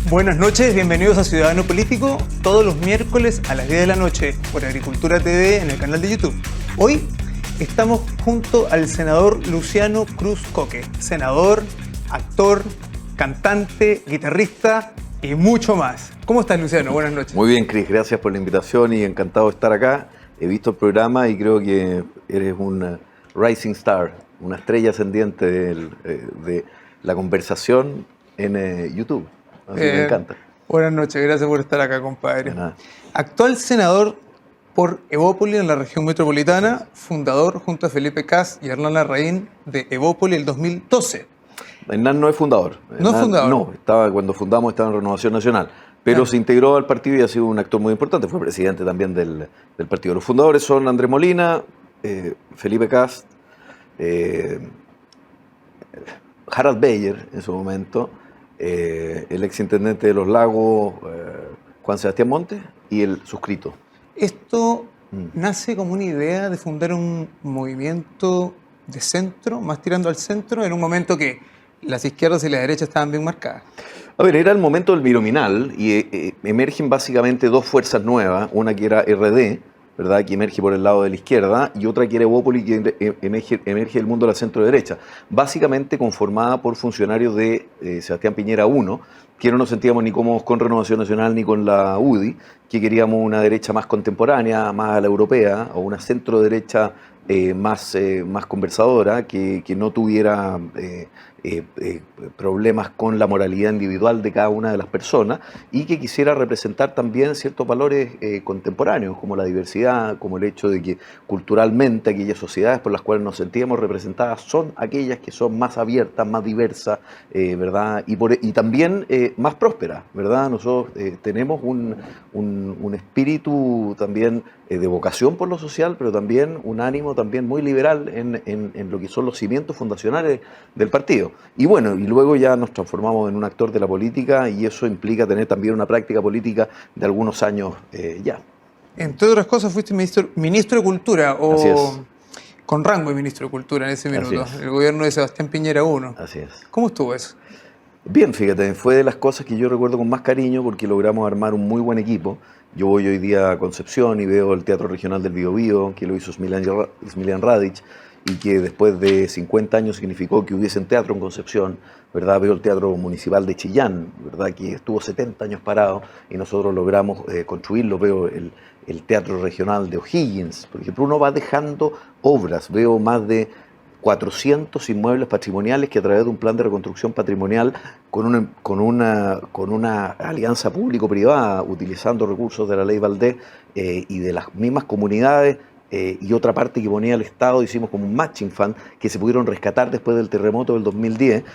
Buenas noches, bienvenidos a Ciudadano Político, todos los miércoles a las 10 de la noche por Agricultura TV en el canal de YouTube. Hoy estamos junto al senador Luciano Cruz Coque, senador, actor, cantante, guitarrista y mucho más. ¿Cómo estás, Luciano? Buenas noches. Muy bien, Cris, gracias por la invitación y encantado de estar acá. He visto el programa y creo que eres un rising star, una estrella ascendiente de la conversación en YouTube. Así que me encanta. Buenas noches, gracias por estar acá, compadre. Actual senador por Evópoli en la región metropolitana, fundador junto a Felipe Kast y Hernán Larraín de Evópoli el 2012. Hernán no es fundador. ¿No es fundador? No, cuando fundamos estaba en Renovación Nacional, pero se integró al partido y ha sido un actor muy importante. Fue presidente también del partido. Los fundadores son Andrés Molina, Felipe Kast, Harald Beyer en su momento, el exintendente de Los Lagos, Juan Sebastián Montes, y el suscrito. Esto nace como una idea de fundar un movimiento de centro, más tirando al centro, en un momento que las izquierdas y las derechas estaban bien marcadas. A ver, era el momento del binomial y emergen básicamente dos fuerzas nuevas, una que era RD, ¿verdad?, que emerge por el lado de la izquierda, y otra que era Evópoli, que emerge del mundo de la centro-derecha, básicamente conformada por funcionarios de Sebastián Piñera I, que no nos sentíamos ni cómodos con Renovación Nacional ni con la UDI, que queríamos una derecha más contemporánea, más a la europea, o una centro-derecha más conversadora, que no tuviera problemas con la moralidad individual de cada una de las personas y que quisiera representar también ciertos valores contemporáneos, como la diversidad, como el hecho de que culturalmente aquellas sociedades por las cuales nos sentíamos representadas son aquellas que son más abiertas, más diversas, ¿verdad? Y también más prósperas, ¿verdad? Nosotros tenemos un espíritu también de vocación por lo social, pero también un ánimo también muy liberal en lo que son los cimientos fundacionales del partido. Y bueno, y luego ya nos transformamos en un actor de la política y eso implica tener también una práctica política de algunos años ya. Entre otras cosas fuiste ministro de Cultura, o Así es. con rango de ministro de Cultura en ese minuto, el gobierno de Sebastián Piñera I. Así es. ¿Cómo estuvo eso? Bien, fíjate, fue de las cosas que yo recuerdo con más cariño porque logramos armar un muy buen equipo. Yo voy hoy día a Concepción y veo el Teatro Regional del Biobío, que lo hizo Smiljan Radic, y que después de 50 años significó que hubiese teatro en Concepción, ¿verdad? Veo el Teatro Municipal de Chillán, ¿verdad?, que estuvo 70 años parado y nosotros logramos construirlo. Veo el Teatro Regional de O'Higgins, por ejemplo. Uno va dejando obras, veo más de 400 inmuebles patrimoniales que a través de un plan de reconstrucción patrimonial con una alianza público-privada, utilizando recursos de la Ley Valdés y de las mismas comunidades, y otra parte que ponía el Estado, hicimos como un matching fund que se pudieron rescatar después del terremoto del 2010,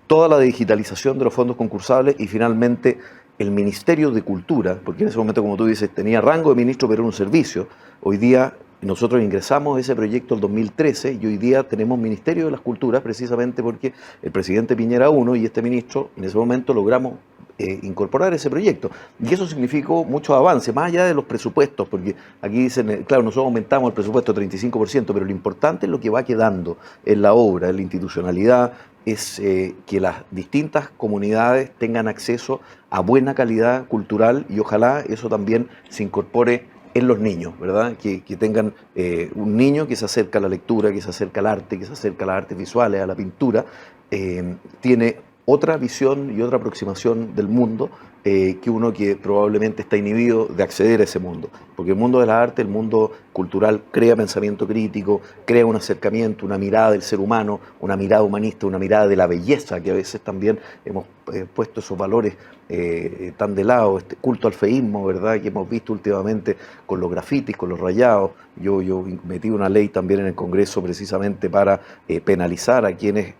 toda la digitalización de los fondos concursables y finalmente el Ministerio de Cultura, porque en ese momento, como tú dices, tenía rango de ministro pero era un servicio. Hoy día nosotros ingresamos ese proyecto el 2013 y hoy día tenemos Ministerio de las Culturas precisamente porque el presidente Piñera I y este ministro en ese momento logramos incorporar ese proyecto. Y eso significó muchos avances, más allá de los presupuestos, porque aquí dicen, claro, nosotros aumentamos el presupuesto 35%, pero lo importante es lo que va quedando en la obra, en la institucionalidad, es que las distintas comunidades tengan acceso a buena calidad cultural y ojalá eso también se incorpore en los niños, ¿verdad? Que tengan un niño que se acerca a la lectura, que se acerca al arte, que se acerca a las artes visuales, a la pintura, tiene otra visión y otra aproximación del mundo que uno que probablemente está inhibido de acceder a ese mundo. Porque el mundo de la arte, el mundo cultural, crea pensamiento crítico, crea un acercamiento, una mirada del ser humano, una mirada humanista, una mirada de la belleza, que a veces también hemos puesto esos valores tan de lado, este culto al feísmo, ¿verdad?, que hemos visto últimamente con los grafitis, con los rayados. Yo metí una ley también en el Congreso precisamente para penalizar a quienes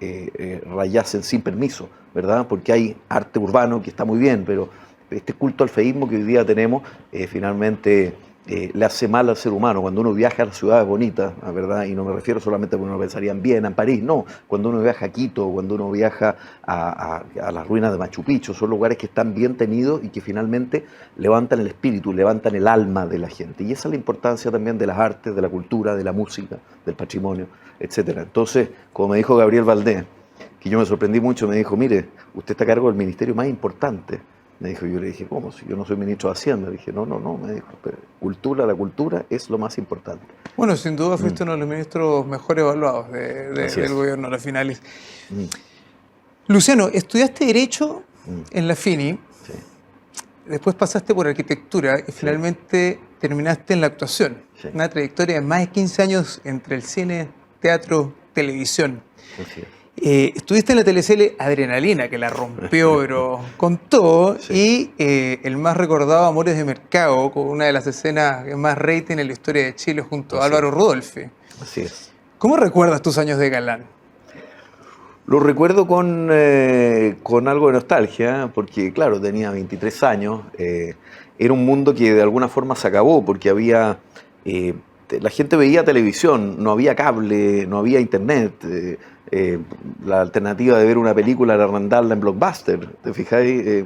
rayasen sin permiso, ¿verdad?, porque hay arte urbano que está muy bien, pero este culto al feísmo que hoy día tenemos finalmente le hace mal al ser humano. Cuando uno viaja a las ciudades bonitas, ¿verdad?, y no me refiero solamente a que uno pensaría en Viena, en París, no, cuando uno viaja a Quito, cuando uno viaja a las ruinas de Machu Picchu, son lugares que están bien tenidos y que finalmente levantan el espíritu, levantan el alma de la gente. Y esa es la importancia también de las artes, de la cultura, de la música, del patrimonio, etcétera. Entonces, como me dijo Gabriel Valdés, que yo me sorprendí mucho, me dijo, mire, usted está a cargo del ministerio más importante Me dijo, yo le dije, ¿cómo? Si yo no soy ministro de Hacienda. Le dije, no, no, no, me dijo, pero la cultura es lo más importante. Bueno, sin duda fuiste uno de los ministros mejor evaluados Así del es. gobierno a la finales. Mm, Luciano, estudiaste Derecho mm, en la FINI, sí, después pasaste por Arquitectura y finalmente terminaste en la actuación. sí, Una trayectoria de más de 15 años entre el cine, teatro, televisión. así es. Estuviste en la teleserie Adrenalina, que la rompió, pero con todo, Sí. y el más recordado Amores de Mercado, con una de las escenas que más rating en la historia de Chile junto a Así Álvaro es. Rudolphy. Así es. ¿Cómo recuerdas tus años de galán? Lo recuerdo con algo de nostalgia, porque claro, tenía 23 años, era un mundo que de alguna forma se acabó, porque eh, la gente veía televisión, no había cable, no había internet, la alternativa de ver una película era arrendarla en Blockbuster, ¿te fijáis?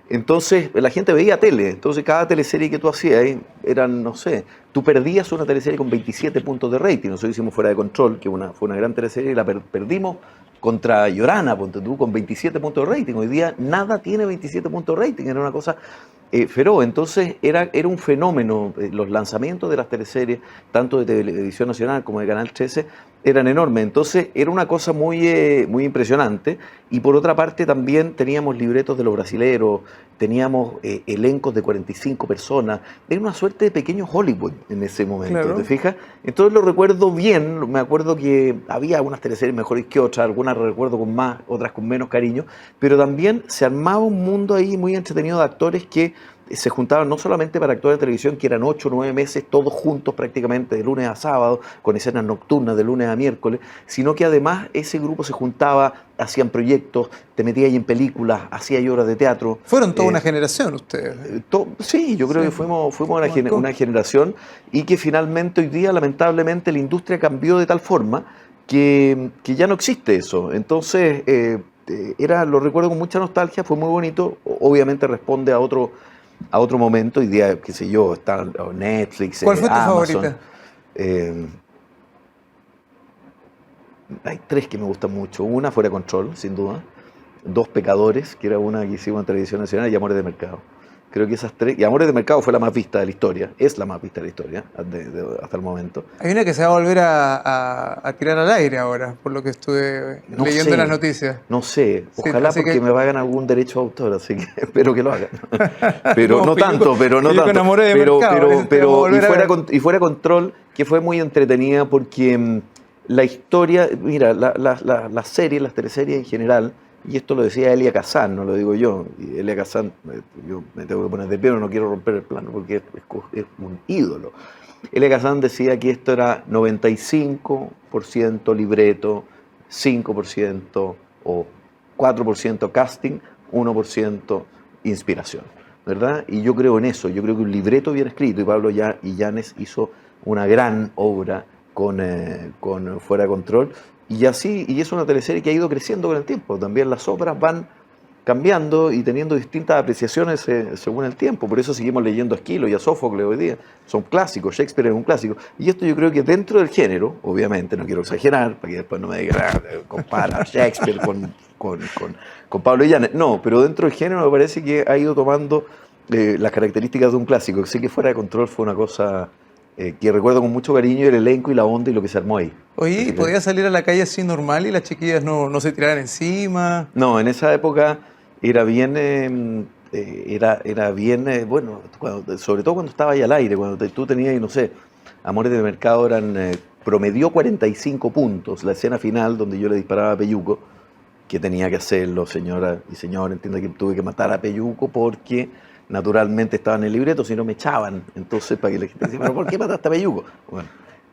Entonces la gente veía tele, entonces cada teleserie que tú hacías eran, no sé, tú perdías una teleserie con 27 puntos de rating. Nosotros hicimos Fuera de Control, que fue una gran teleserie, y la perdimos contra Llorana, ponte tú, con 27 puntos de rating. Hoy día nada tiene 27 puntos de rating, era una cosa feroz. Entonces era un fenómeno. Los lanzamientos de las teleseries, tanto de Televisión Nacional como de Canal 13, eran enormes. Entonces era una cosa muy impresionante. Y por otra parte también teníamos libretos de los brasileros, teníamos elencos de 45 personas. Era una suerte de pequeño Hollywood en ese momento, Claro. ¿te fijas? Entonces lo recuerdo bien. Me acuerdo que había algunas teleseries mejores que otras, algunas recuerdo con más, otras con menos cariño, pero también se armaba un mundo ahí muy entretenido de actores que se juntaban no solamente para actuar en televisión, que eran 8 o 9 meses, todos juntos prácticamente, de lunes a sábado, con escenas nocturnas de lunes a miércoles, sino que además ese grupo se juntaba, hacían proyectos, te metías ahí en películas, hacías obras de teatro. Fueron toda una generación ustedes. Sí, yo creo Sí. que fuimos Marcó. una generación, y que finalmente hoy día lamentablemente la industria cambió de tal forma que ya no existe eso. Entonces, lo recuerdo con mucha nostalgia, fue muy bonito. Obviamente responde a otro momento. Hoy día, qué sé yo, está Netflix, ¿Cuál fue tu Amazon. favorita? Eh, Hay tres que me gustan mucho. Una, Fuera de Control, sin duda. Dos, Pecadores, que era una que hicimos en Televisión Nacional, y Amores de Mercado. Creo que esas tres. Y Amores de Mercado fue la más vista de la historia. Es la más vista de la historia hasta el momento. Hay una que se va a volver a tirar al aire ahora, por lo que estuve No leyendo sé, en las noticias. no sé. Sí, Ojalá, así porque que- me pagan algún derecho de autor, así que espero que lo hagan. Pero Como no tanto, pero no Pilluco tanto. Enamoré de Mercado, ese te vamos a volver a ver. Y Fuera Control, que fue muy entretenida porque la historia, mira, las series, las teleseries en general, y esto lo decía Elia Kazan, no lo digo yo, y Elia Kazan, yo me tengo que poner de pie, pero no quiero romper el plano porque es un ídolo. Elia Kazan decía que esto era 95% libreto, 5% o 4% casting, 1% inspiración, ¿verdad? Y yo creo en eso, yo creo que un libreto bien escrito, y Pablo Illanes hizo una gran obra con Fuera de Control, y así, y es una teleserie que ha ido creciendo con el tiempo. También las obras van cambiando y teniendo distintas apreciaciones según el tiempo. Por eso seguimos leyendo a Esquilo y a Sófocles hoy día. Son clásicos, Shakespeare es un clásico. Y esto yo creo que dentro del género, obviamente, no quiero exagerar, para que después no me digan, compara a Shakespeare con Pablo Illanes. No, pero dentro del género me parece que ha ido tomando las características de un clásico. Así que Fuera de Control fue una cosa que recuerdo con mucho cariño, el elenco y la onda y lo que se armó ahí. Oye, Así ¿y que- podías salir a la calle así normal y las chiquillas no se tiraran encima? No, en esa época era bien, era bien, bueno, sobre todo cuando estaba ahí al aire, cuando tú tenías, no sé, Amores de Mercado promedió 45 puntos, la escena final donde yo le disparaba a Peyuco, que tenía que hacerlo, señora y señor, entiendo que tuve que matar a Peyuco porque naturalmente estaba en el libreto, si no me echaban. Entonces, para que la gente decía, ¿pero por qué mataste a Peyuco? Bueno,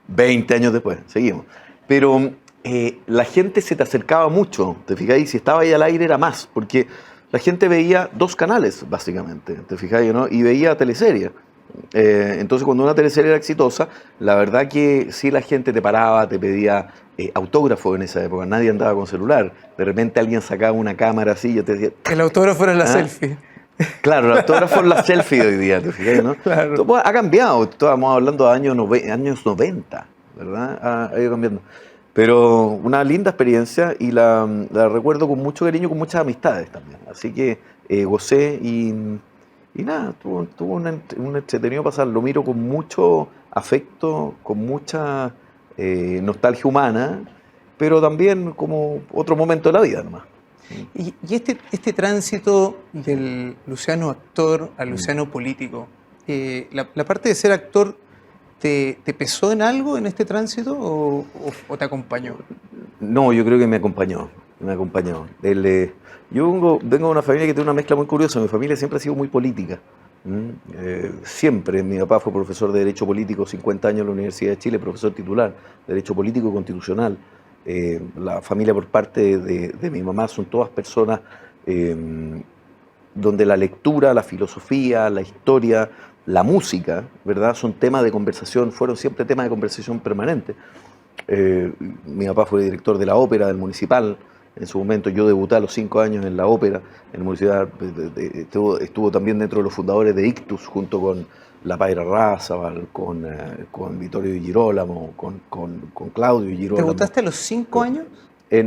20 años después, seguimos. Pero la gente se te acercaba mucho, ¿te fijáis? Si estaba ahí al aire era más, porque la gente veía dos canales, básicamente, ¿te fijáis, no? Y veía teleseries. Entonces, cuando una teleserie era exitosa, la verdad que sí, la gente te paraba, te pedía autógrafo en esa época. Nadie andaba con celular. De repente alguien sacaba una cámara así y yo te decía, El autógrafo era la ¿Ah? selfie. claro, el autógrafo es la selfie de hoy día, ¿te fijas, no? Claro. Todo, pues, ha cambiado, estábamos hablando de años 90, ¿verdad? Ha ido cambiando. Pero una linda experiencia, y la recuerdo con mucho cariño, con muchas amistades también. Así que gocé y nada, tuvo un entretenido pasar. Lo miro con mucho afecto, con mucha nostalgia humana, pero también como otro momento de la vida nomás. Y este tránsito del Luciano actor al Luciano político, la parte de ser actor, ¿te pesó en algo en este tránsito o te acompañó? No, yo creo que me acompañó, me acompañó. Yo vengo de una familia que tiene una mezcla muy curiosa. Mi familia siempre ha sido muy política. Siempre. Mi papá fue profesor de Derecho Político 50 años en la Universidad de Chile, profesor titular de Derecho Político y Constitucional. La familia por parte de mi mamá son todas personas donde la lectura, la filosofía, la historia, la música, ¿verdad? Son temas de conversación, fueron siempre temas de conversación permanente. Mi papá fue director de la ópera del Municipal. En su momento yo debuté a los 5 años en la ópera, en el Municipal. Estuvo también dentro de los fundadores de Ictus, junto con La Paira Rázábal, con Vittorio Di Girolamo, con Claudio Di Girolamo. ¿Debutaste a los 5 años?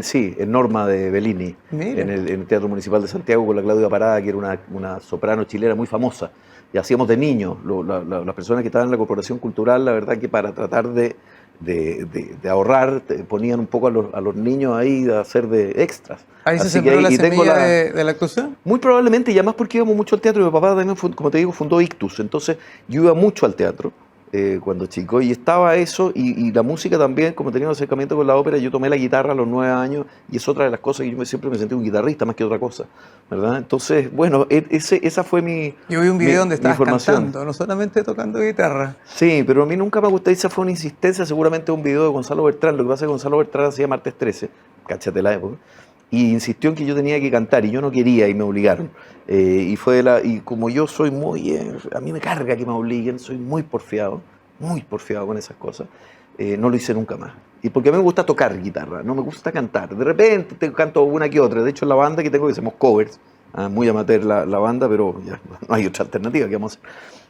Sí, en Norma de Bellini, en el Teatro Municipal de Santiago, con la Claudia Parada, que era una soprano chilena muy famosa. Y hacíamos de niños. Las personas que estaban en la Corporación Cultural, la verdad que para tratar de ahorrar, ponían un poco a los niños ahí a hacer de extras. ¿Ahí se sembró la semilla de la actuación? Muy probablemente, y además porque íbamos mucho al teatro. Mi papá también, como te digo, fundó Ictus. Entonces yo iba mucho al teatro cuando chico, y estaba eso, y la música también. Como tenía un acercamiento con la ópera, yo tomé la guitarra a los 9 años, y es otra de las cosas que yo siempre me sentí un guitarrista más que otra cosa, ¿verdad? Entonces, bueno, esa fue mi Yo vi un video donde estabas formación. cantando, no solamente tocando guitarra. Sí, pero a mí nunca me gustó. Esa fue una insistencia, seguramente un video de Gonzalo Bertrán. Lo que pasa es que Gonzalo Bertrán hacía Martes 13, cáchate la época, y insistió en que yo tenía que cantar, y yo no quería, y me obligaron. Y como yo soy muy, a mí me carga que me obliguen, soy muy porfiado con esas cosas, no lo hice nunca más. Y porque a mí me gusta tocar guitarra, no me gusta cantar. De repente te canto una que otra. De hecho, en la banda que tengo, que hacemos covers, muy amateur la banda, pero ya no hay otra alternativa que vamos a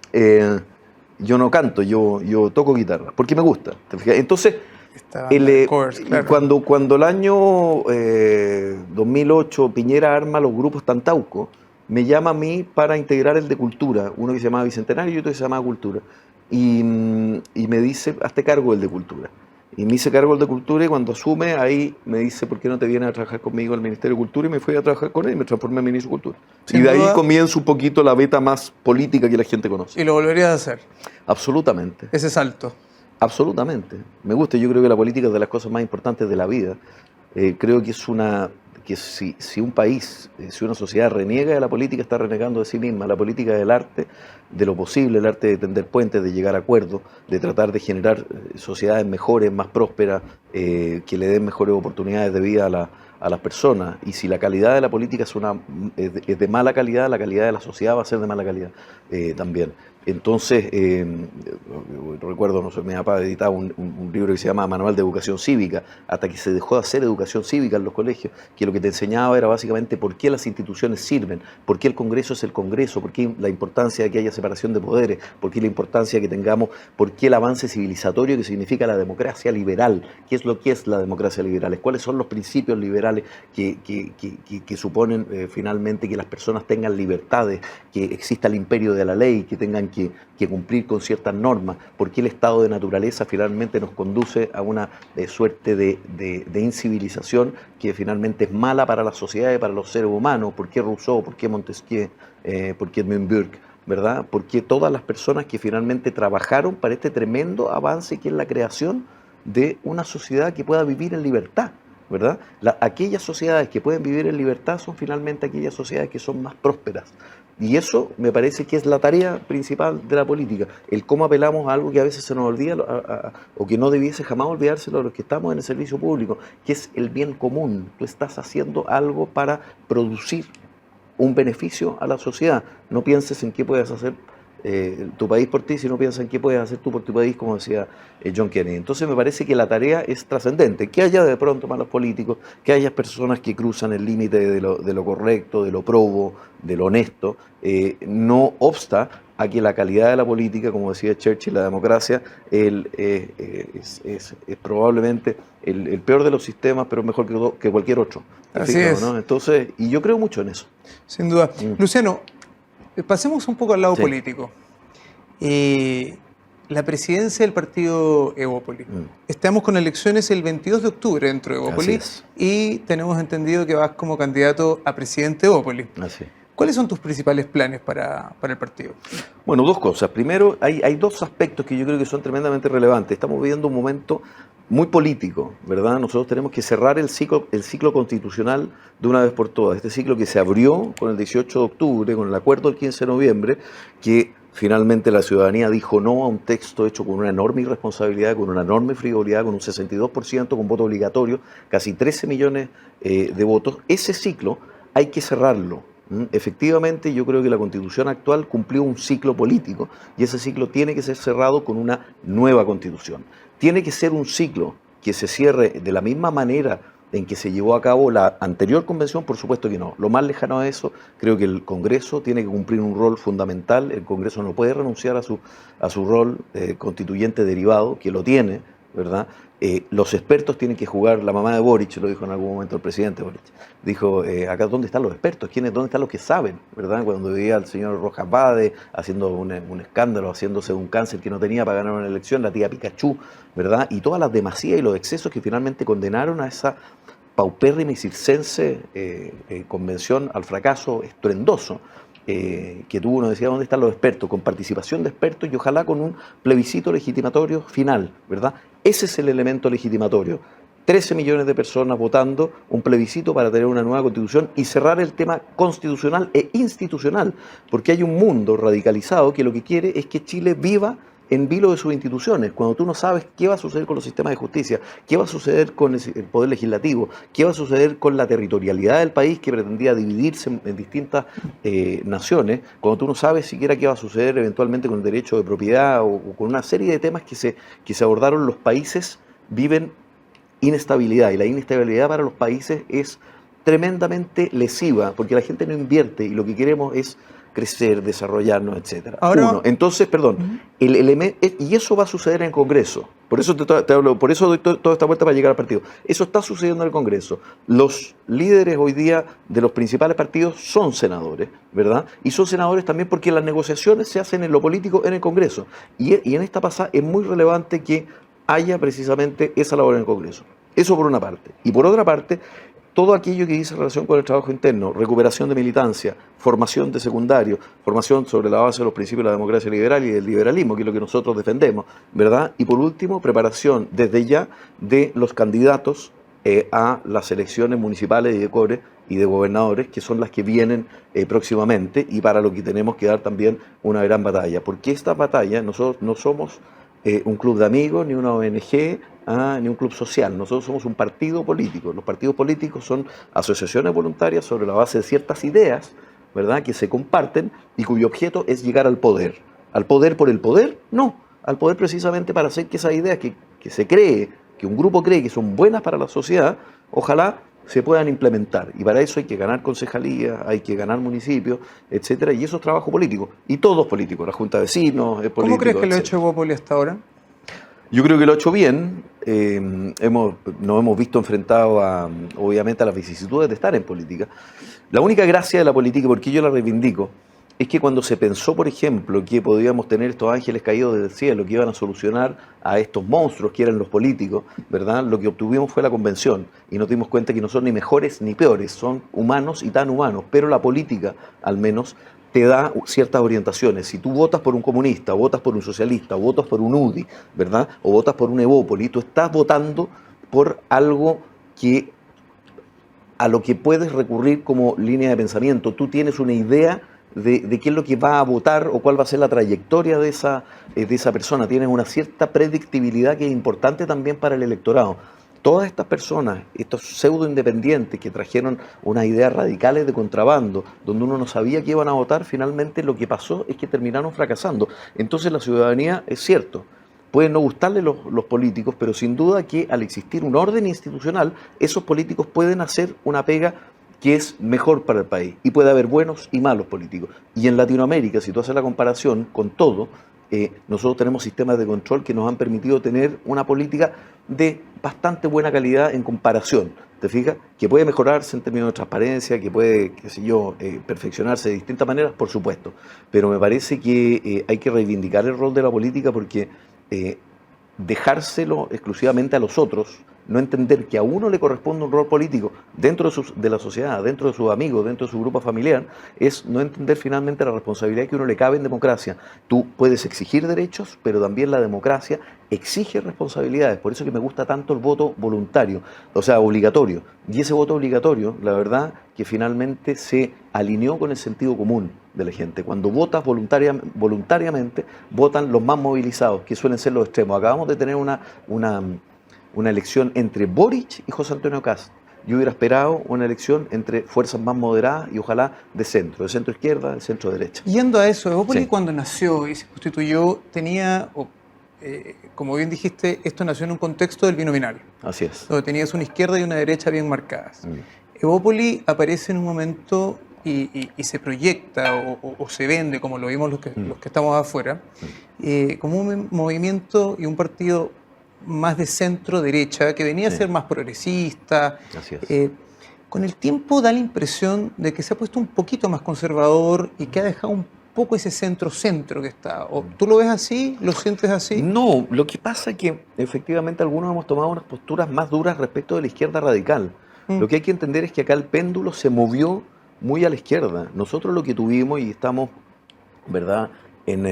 hacer. Yo no canto, yo toco guitarra, porque me gusta. Entonces, claro. cuando el año 2008 Piñera arma los grupos Tantauco, me llama a mí para integrar el de Cultura, uno que se llamaba Bicentenario y otro que se llamaba Cultura. Y me dice, hazte cargo del de Cultura. Y me hice cargo del de Cultura, y cuando asume, ahí me dice, ¿por qué no te vienes a trabajar conmigo al Ministerio de Cultura? Y me fui a trabajar con él y me transformé en Ministro de Cultura. Sin y de duda, ahí comienza un poquito la beta más política que la gente conoce. ¿Y lo volverías a hacer? Absolutamente. Ese salto. Absolutamente. Me gusta. Yo creo que la política es de las cosas más importantes de la vida. Creo que si un país, si una sociedad reniega de la política, está renegando de sí misma. La política es el arte de lo posible, el arte de tender puentes, de llegar a acuerdos, de tratar de generar sociedades mejores, más prósperas, que le den mejores oportunidades de vida a las personas. Y si la calidad de la política es de mala calidad, la calidad de la sociedad va a ser de mala calidad también. Entonces, recuerdo, no sé, mi papá editaba un libro que se llama Manual de Educación Cívica, hasta que se dejó de hacer educación cívica en los colegios, que lo que te enseñaba era básicamente por qué las instituciones sirven, por qué el Congreso es el Congreso, por qué la importancia de que haya separación de poderes, por qué la importancia de que tengamos, por qué el avance civilizatorio que significa la democracia liberal, qué es lo que es la democracia liberal, cuáles son los principios liberales que suponen finalmente que las personas tengan libertades, que exista el imperio de la ley, que tengan que cumplir con ciertas normas, porque el estado de naturaleza finalmente nos conduce a una suerte de incivilización que finalmente es mala para la sociedad y para los seres humanos. ¿Por qué Rousseau? ¿Por qué Montesquieu? ¿Por qué Edmund Burke? ¿Verdad? Porque todas las personas que finalmente trabajaron para este tremendo avance que es la creación de una sociedad que pueda vivir en libertad, ¿verdad? Aquellas sociedades que pueden vivir en libertad son finalmente aquellas sociedades que son más prósperas. Y eso me parece que es la tarea principal de la política, el cómo apelamos a algo que a veces se nos olvida o que no debiese jamás olvidárselo a los que estamos en el servicio público, que es el bien común. Tú estás haciendo algo para producir un beneficio a la sociedad. No pienses en qué puedes hacer tu país por ti, sino piensa en qué puedes hacer tú por tu país, como decía John Kennedy. Entonces me parece que la tarea es trascendente, que haya de pronto malos políticos, que haya personas que cruzan el límite de lo correcto, de lo probo, de lo honesto, no obsta a que la calidad de la política, como decía Churchill, la democracia es probablemente el peor de los sistemas, pero mejor que cualquier otro. Así es. ¿No? Entonces, y yo creo mucho en eso. Sin duda. Luciano, pasemos un poco al lado Sí. político. La presidencia del partido Evópolis. Estamos con elecciones el 22 de octubre dentro de Así Evópolis es. y tenemos entendido que vas como candidato a presidente de Evópolis. Así. ¿Cuáles son tus principales planes para el partido? Bueno, dos cosas. Primero, hay dos aspectos que yo creo que son tremendamente relevantes. Estamos viviendo un momento muy político, ¿verdad? Nosotros tenemos que cerrar el ciclo constitucional de una vez por todas. Este ciclo que se abrió con el 18 de octubre, con el acuerdo del 15 de noviembre, que finalmente la ciudadanía dijo no a un texto hecho con una enorme irresponsabilidad, con una enorme frivolidad, con un 62%, con voto obligatorio, casi 13 millones de votos. Ese ciclo hay que cerrarlo. Efectivamente, yo creo que la Constitución actual cumplió un ciclo político y ese ciclo tiene que ser cerrado con una nueva Constitución. Tiene que ser un ciclo que se cierre de la misma manera en que se llevó a cabo la anterior convención, por supuesto que no. Lo más lejano a eso, creo que el Congreso tiene que cumplir un rol fundamental. El Congreso no puede renunciar a su rol constituyente derivado, que lo tiene, ¿verdad? Los expertos tienen que jugar, la mamá de Boric lo dijo en algún momento el presidente Boric, dijo, acá ¿dónde están los expertos? ¿Dónde están los que saben? ¿Verdad? Cuando veía al señor Rojas Bade haciendo un escándalo, haciéndose un cáncer que no tenía para ganar una elección, la tía Pikachu, ¿verdad? Y todas las demasías y los excesos que finalmente condenaron a esa paupérrima y circense convención al fracaso estruendoso. Que tuvo, uno decía, ¿dónde están los expertos? Con participación de expertos y ojalá con un plebiscito legitimatorio final, ¿verdad? Ese es el elemento legitimatorio. 13 millones de personas votando, un plebiscito para tener una nueva constitución y cerrar el tema constitucional e institucional, porque hay un mundo radicalizado que lo que quiere es que Chile viva en vilo de sus instituciones, cuando tú no sabes qué va a suceder con los sistemas de justicia, qué va a suceder con el poder legislativo, qué va a suceder con la territorialidad del país que pretendía dividirse en distintas naciones, cuando tú no sabes siquiera qué va a suceder eventualmente con el derecho de propiedad o con una serie de temas que se abordaron, los países viven inestabilidad y la inestabilidad para los países es tremendamente lesiva porque la gente no invierte y lo que queremos es crecer, desarrollarnos, etcétera. Entonces, y eso va a suceder en el Congreso. Por eso te hablo, por eso doy toda esta vuelta para llegar al partido. Eso está sucediendo en el Congreso. Los líderes hoy día de los principales partidos son senadores, ¿verdad? Y son senadores también porque las negociaciones se hacen en lo político en el Congreso. Y en esta pasada es muy relevante que haya precisamente esa labor en el Congreso. Eso por una parte. Y por otra parte, todo aquello que dice relación con el trabajo interno, recuperación de militancia, formación de secundario, formación sobre la base de los principios de la democracia liberal y del liberalismo, que es lo que nosotros defendemos, ¿verdad? Y por último, preparación desde ya de los candidatos a las elecciones municipales y de core y de gobernadores, que son las que vienen próximamente y para lo que tenemos que dar también una gran batalla. Porque esta batalla, nosotros no somos un club de amigos, ni una ONG, ni un club social. Nosotros somos un partido político. Los partidos políticos son asociaciones voluntarias sobre la base de ciertas ideas, ¿verdad?, que se comparten y cuyo objeto es llegar al poder. ¿Al poder por el poder? No. Al poder precisamente para hacer que esas ideas que se cree, que un grupo cree que son buenas para la sociedad, ojalá se puedan implementar. Y para eso hay que ganar concejalías, hay que ganar municipios, etcétera. Y eso es trabajo político. Y todo es político. La Junta de Vecinos es político. ¿Cómo crees que lo ha etcétera. hecho Evópolis hasta ahora? Yo creo que lo ha hecho bien. Nos hemos visto enfrentados obviamente a las vicisitudes de estar en política. La única gracia de la política, porque yo la reivindico, es que cuando se pensó, por ejemplo, que podíamos tener estos ángeles caídos del cielo que iban a solucionar a estos monstruos que eran los políticos, ¿verdad? Lo que obtuvimos fue la convención y nos dimos cuenta que no son ni mejores ni peores, son humanos y tan humanos, pero la política, al menos, te da ciertas orientaciones. Si tú votas por un comunista, o votas por un socialista, o votas por un UDI, ¿verdad?, o votas por un Evópolis, tú estás votando por algo a lo que puedes recurrir como línea de pensamiento. Tú tienes una idea de qué es lo que va a votar o cuál va a ser la trayectoria de esa persona. Tienes una cierta predictibilidad que es importante también para el electorado. Todas estas personas, estos pseudo independientes que trajeron unas ideas radicales de contrabando, donde uno no sabía que iban a votar, finalmente lo que pasó es que terminaron fracasando. Entonces la ciudadanía, es cierto, puede no gustarle los políticos, pero sin duda que al existir un orden institucional, esos políticos pueden hacer una pega que es mejor para el país. Y puede haber buenos y malos políticos. Y en Latinoamérica, si tú haces la comparación con todo, nosotros tenemos sistemas de control que nos han permitido tener una política de bastante buena calidad en comparación. ¿Te fijas? Que puede mejorarse en términos de transparencia, que puede, qué sé yo, perfeccionarse de distintas maneras, por supuesto. Pero me parece que hay que reivindicar el rol de la política porque dejárselo exclusivamente a los otros, no entender que a uno le corresponde un rol político dentro de la sociedad, dentro de sus amigos, dentro de su grupo familiar, es no entender finalmente la responsabilidad que uno le cabe en democracia. Tú puedes exigir derechos, pero también la democracia exige responsabilidades. Por eso que me gusta tanto el voto voluntario, o sea, obligatorio. Y ese voto obligatorio, la verdad, que finalmente se alineó con el sentido común de la gente. Cuando votas voluntariamente, votan los más movilizados, que suelen ser los extremos. Acabamos de tener una elección entre Boric y José Antonio Kast. Yo hubiera esperado una elección entre fuerzas más moderadas y ojalá de centro izquierda, de centro derecha. Yendo a eso, Evópolis Sí. cuando nació y se constituyó tenía, como bien dijiste, esto nació en un contexto del binominal, Así es. donde tenías una izquierda y una derecha bien marcadas. Evópolis aparece en un momento y se proyecta o se vende, como lo vimos los que estamos afuera, como un movimiento y un partido más de centro-derecha, que venía a ser más progresista. Así es. Con el tiempo da la impresión de que se ha puesto un poquito más conservador y que ha dejado un poco ese centro-centro que está. ¿Tú lo ves así? ¿Lo sientes así? No, lo que pasa es que efectivamente algunos hemos tomado unas posturas más duras respecto de la izquierda radical. Lo que hay que entender es que acá el péndulo se movió muy a la izquierda. Nosotros lo que tuvimos, y estamos, ¿verdad?, en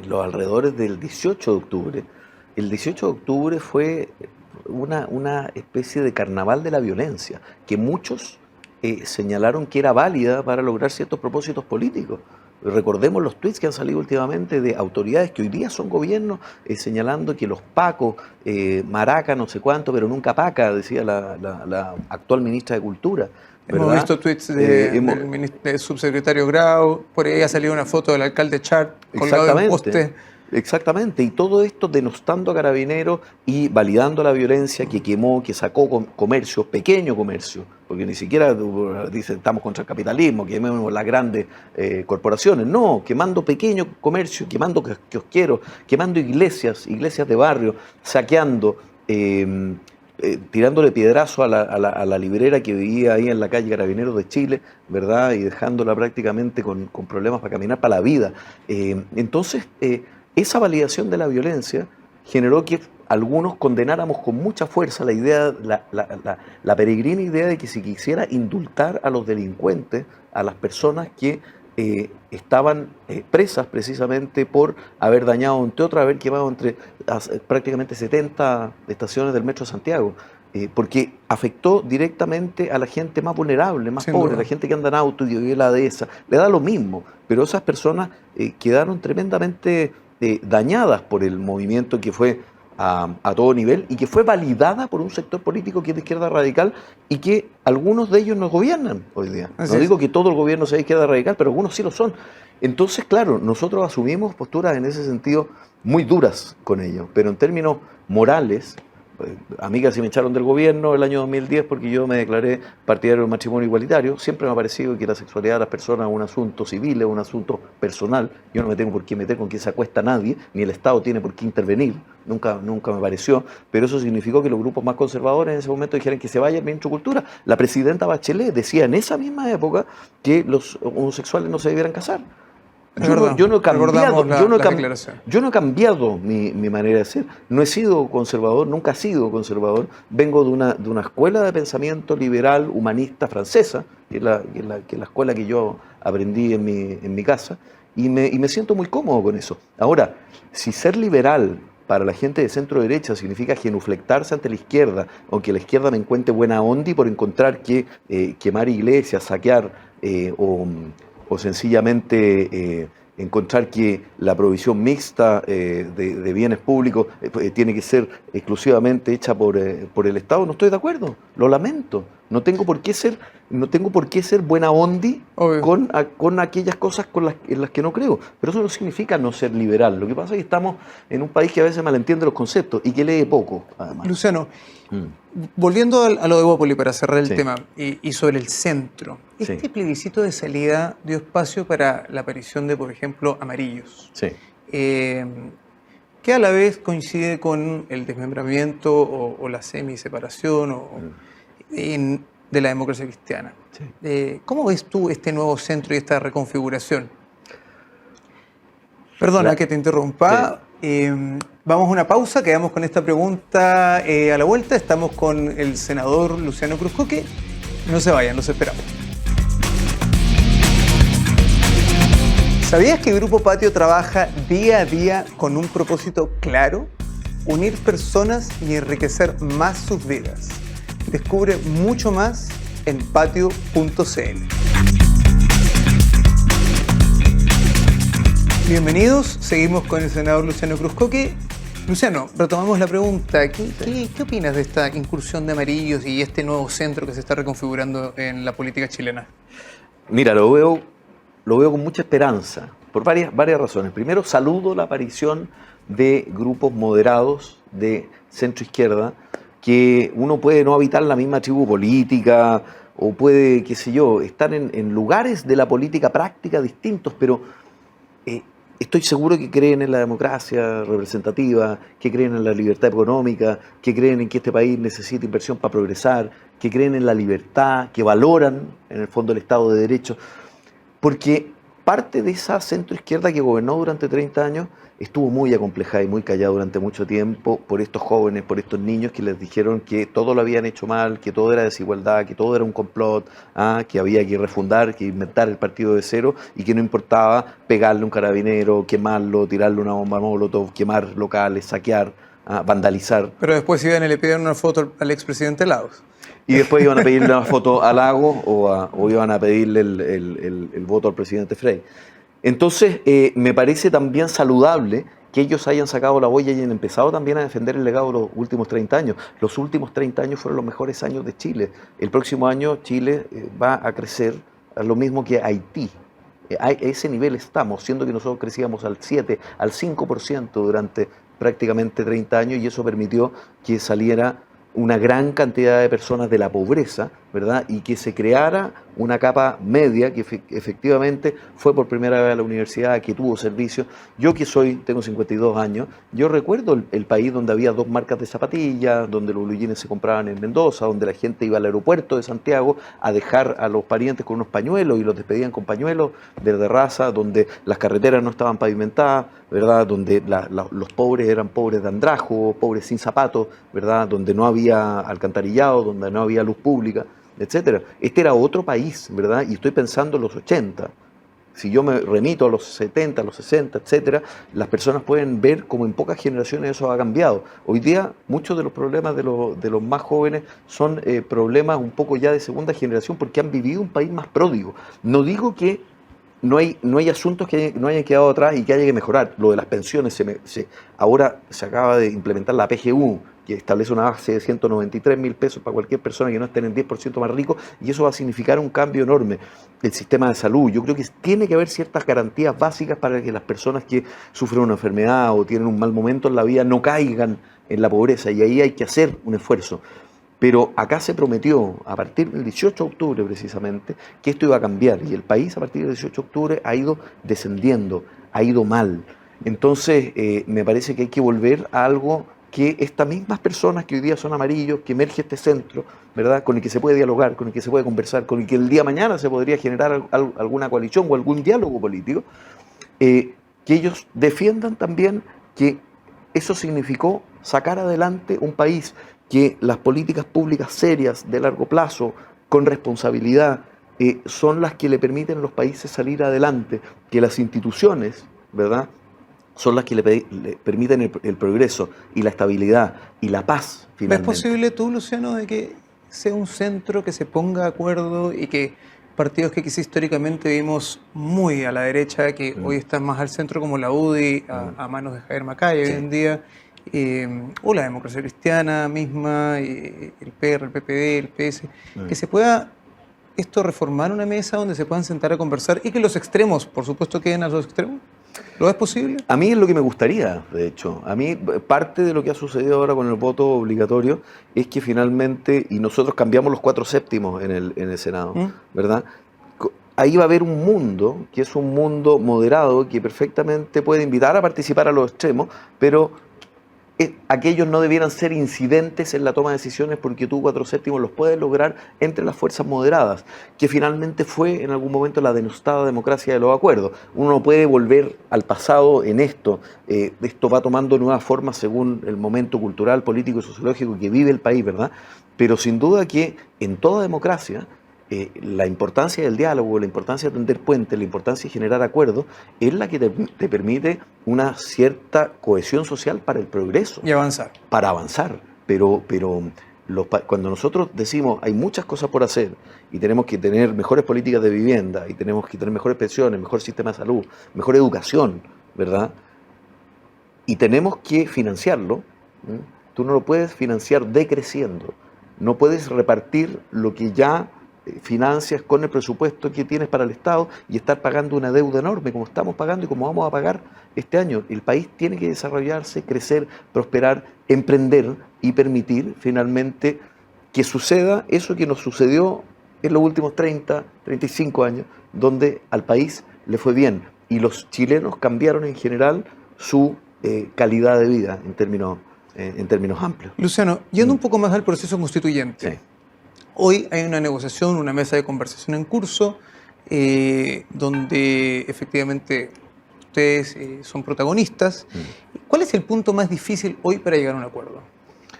los alrededores del 18 de octubre, el 18 de octubre fue una especie de carnaval de la violencia, que muchos señalaron que era válida para lograr ciertos propósitos políticos. Recordemos los tweets que han salido últimamente de autoridades que hoy día son gobiernos señalando que los pacos, maraca, no sé cuánto, pero nunca paca, decía la actual ministra de Cultura. ¿Verdad? Hemos visto tweets del subsecretario Grau, por ahí ha salido una foto del alcalde Chart colgado en un poste. Exactamente, y todo esto denostando a Carabineros y validando la violencia que quemó, que sacó comercio, pequeño comercio, porque ni siquiera dice estamos contra el capitalismo, quememos las grandes corporaciones, no, quemando pequeño comercio, quemando kiosqueros, quemando iglesias de barrio, saqueando, tirándole piedrazo a la librera que vivía ahí en la calle Carabineros de Chile, ¿verdad? Y dejándola prácticamente con problemas para caminar para la vida. Entonces, esa validación de la violencia generó que algunos condenáramos con mucha fuerza la idea, la peregrina idea de que se quisiera indultar a los delincuentes, a las personas que estaban presas precisamente por haber dañado, entre otras, haber quemado prácticamente 70 estaciones del Metro de Santiago. Porque afectó directamente a la gente más vulnerable, más pobre, la gente que anda en auto y vive la dehesa. Le da lo mismo, pero esas personas quedaron tremendamente dañadas por el movimiento que fue a todo nivel y que fue validada por un sector político que es de izquierda radical y que algunos de ellos nos gobiernan hoy día. No digo que todo el gobierno sea de izquierda radical, pero algunos sí lo son. Entonces, claro, nosotros asumimos posturas en ese sentido muy duras con ellos, pero en términos morales, a mí casi me echaron del gobierno el año 2010 porque yo me declaré partidario del matrimonio igualitario. Siempre me ha parecido que la sexualidad de las personas es un asunto civil, es un asunto personal. Yo no me tengo por qué meter con quién se acuesta nadie, ni el Estado tiene por qué intervenir. Nunca me pareció, pero eso significó que los grupos más conservadores en ese momento dijeran que se vaya el ministro de Cultura. La presidenta Bachelet decía en esa misma época que los homosexuales no se debieran casar. Yo no he cambiado mi manera de ser. No he sido conservador, nunca he sido conservador. Vengo de una escuela de pensamiento liberal, humanista francesa, que es la escuela que yo aprendí en mi casa, y me siento muy cómodo con eso. Ahora, si ser liberal para la gente de centro derecha significa genuflectarse ante la izquierda, aunque la izquierda me encuentre buena onda por encontrar que quemar iglesias, saquear o sencillamente encontrar que la provisión mixta de bienes públicos tiene que ser exclusivamente hecha por el Estado, no estoy de acuerdo, lo lamento. No tengo por qué ser buena ondi con aquellas cosas en las que no creo. Pero eso no significa no ser liberal. Lo que pasa es que estamos en un país que a veces malentiende los conceptos y que lee poco, además. Luciano, volviendo a lo de Evópolis para cerrar el tema y sobre el centro, este plebiscito de salida dio espacio para la aparición de, por ejemplo, amarillos. Sí. que a la vez coincide con el desmembramiento o la semiseparación de la democracia cristiana. Sí. ¿Cómo ves tú este nuevo centro y esta reconfiguración? Perdona que te interrumpa. Sí. Vamos a una pausa, quedamos con esta pregunta a la vuelta. Estamos con el senador Luciano Cruz Coque. No se vayan, los esperamos. ¿Sabías que Grupo Patio trabaja día a día con un propósito claro? Unir personas y enriquecer más sus vidas. Descubre mucho más en patio.cl. Bienvenidos, seguimos con el senador Luciano Cruz Coque. Luciano, retomamos la pregunta. ¿Qué opinas de esta incursión de amarillos y este nuevo centro que se está reconfigurando en la política chilena? Mira, lo veo con mucha esperanza, por varias razones. Primero, saludo la aparición de grupos moderados de centro-izquierda, que uno puede no habitar la misma tribu política, o puede, qué sé yo, estar en lugares de la política práctica distintos, pero estoy seguro que creen en la democracia representativa, que creen en la libertad económica, que creen en que este país necesita inversión para progresar, que creen en la libertad, que valoran, en el fondo, el Estado de Derecho. Porque parte de esa centroizquierda que gobernó durante 30 años estuvo muy acomplejada y muy callada durante mucho tiempo por estos jóvenes, por estos niños que les dijeron que todo lo habían hecho mal, que todo era desigualdad, que todo era un complot, que había que refundar, que inventar el partido de cero y que no importaba pegarle a un carabinero, quemarlo, tirarle una bomba molotov, quemar locales, saquear, vandalizar. Pero después iban y le pidieron una foto al expresidente Lagos. Y después iban a pedirle una foto a Lagos o iban a pedirle el voto al presidente Frey. Entonces, me parece también saludable que ellos hayan sacado la boya y hayan empezado también a defender el legado de los últimos 30 años. Los últimos 30 años fueron los mejores años de Chile. El próximo año Chile va a crecer a lo mismo que Haití. A ese nivel estamos, siendo que nosotros crecíamos al 7, al 5% durante prácticamente 30 años y eso permitió que saliera una gran cantidad de personas de la pobreza, ¿verdad? Y que se creara una capa media que efectivamente fue por primera vez a la universidad, que tuvo servicio. Yo que tengo 52 años, yo recuerdo el país donde había 2 marcas de zapatillas, donde los blue jeans se compraban en Mendoza, donde la gente iba al aeropuerto de Santiago a dejar a los parientes con unos pañuelos y los despedían con pañuelos verde raza, donde las carreteras no estaban pavimentadas, ¿verdad? Donde los pobres eran pobres de andrajo, pobres sin zapatos, ¿verdad? Donde no había alcantarillado, donde no había luz pública, etcétera. Este era otro país, ¿verdad? Y estoy pensando en los 80. Si yo me remito a los 70, a los 60, etcétera, las personas pueden ver cómo en pocas generaciones eso ha cambiado. Hoy día muchos de los problemas de los más jóvenes son problemas un poco ya de segunda generación porque han vivido un país más pródigo. No digo que no hay asuntos que no hayan quedado atrás y que haya que mejorar. Lo de las pensiones, ahora se acaba de implementar la PGU, que establece una base de 193.000 pesos para cualquier persona que no esté en el 10% más rico, y eso va a significar un cambio enorme. El sistema de salud, yo creo que tiene que haber ciertas garantías básicas para que las personas que sufren una enfermedad o tienen un mal momento en la vida no caigan en la pobreza, y ahí hay que hacer un esfuerzo. Pero acá se prometió, a partir del 18 de octubre precisamente, que esto iba a cambiar, y el país a partir del 18 de octubre ha ido descendiendo, ha ido mal. Entonces, me parece que hay que volver a algo que estas mismas personas que hoy día son amarillos, que emerge este centro, ¿verdad?, con el que se puede dialogar, con el que se puede conversar, con el que el día de mañana se podría generar alguna coalición o algún diálogo político, que ellos defiendan también que eso significó sacar adelante un país, que las políticas públicas serias, de largo plazo, con responsabilidad, son las que le permiten a los países salir adelante, que las instituciones, ¿verdad?, son las que le permiten el progreso y la estabilidad y la paz, finalmente. ¿Es posible tú, Luciano, de que sea un centro que se ponga de acuerdo y que partidos que quizá históricamente vimos muy a la derecha, que hoy están más al centro, como la UDI, a manos de Javier Macaya hoy en día, o la democracia cristiana misma, el PR, el PPD, el PS, que se pueda esto reformar una mesa donde se puedan sentar a conversar y que los extremos, por supuesto, queden a los extremos? ¿Lo es posible? A mí es lo que me gustaría, de hecho. A mí parte de lo que ha sucedido ahora con el voto obligatorio es que finalmente, y nosotros cambiamos los 4/7 en el Senado, ¿verdad? ahí va a haber un mundo, que es un mundo moderado, que perfectamente puede invitar a participar a los extremos, pero aquellos no debieran ser incidentes en la toma de decisiones porque tú 4/7 los puedes lograr entre las fuerzas moderadas, que finalmente fue en algún momento la denostada democracia de los acuerdos. Uno no puede volver al pasado en esto. Esto va tomando nuevas formas según el momento cultural, político y sociológico que vive el país, ¿verdad? Pero sin duda que en toda democracia la importancia del diálogo, la importancia de tender puentes, la importancia de generar acuerdos, es la que te permite una cierta cohesión social para el progreso. Y avanzar. Para avanzar. Pero cuando nosotros decimos hay muchas cosas por hacer y tenemos que tener mejores políticas de vivienda y tenemos que tener mejores pensiones, mejor sistema de salud, mejor educación, ¿verdad? Y tenemos que financiarlo. Tú no lo puedes financiar decreciendo. No puedes repartir lo que ya financias con el presupuesto que tienes para el Estado y estar pagando una deuda enorme como estamos pagando y como vamos a pagar este año. El país tiene que desarrollarse, crecer, prosperar, emprender y permitir finalmente que suceda eso que nos sucedió en los últimos 30, 35 años, donde al país le fue bien y los chilenos cambiaron en general su calidad de vida en términos amplios. Luciano, yendo un poco más al proceso constituyente. Sí. Hoy hay una negociación, una mesa de conversación en curso, donde efectivamente ustedes son protagonistas. ¿Cuál es el punto más difícil hoy para llegar a un acuerdo?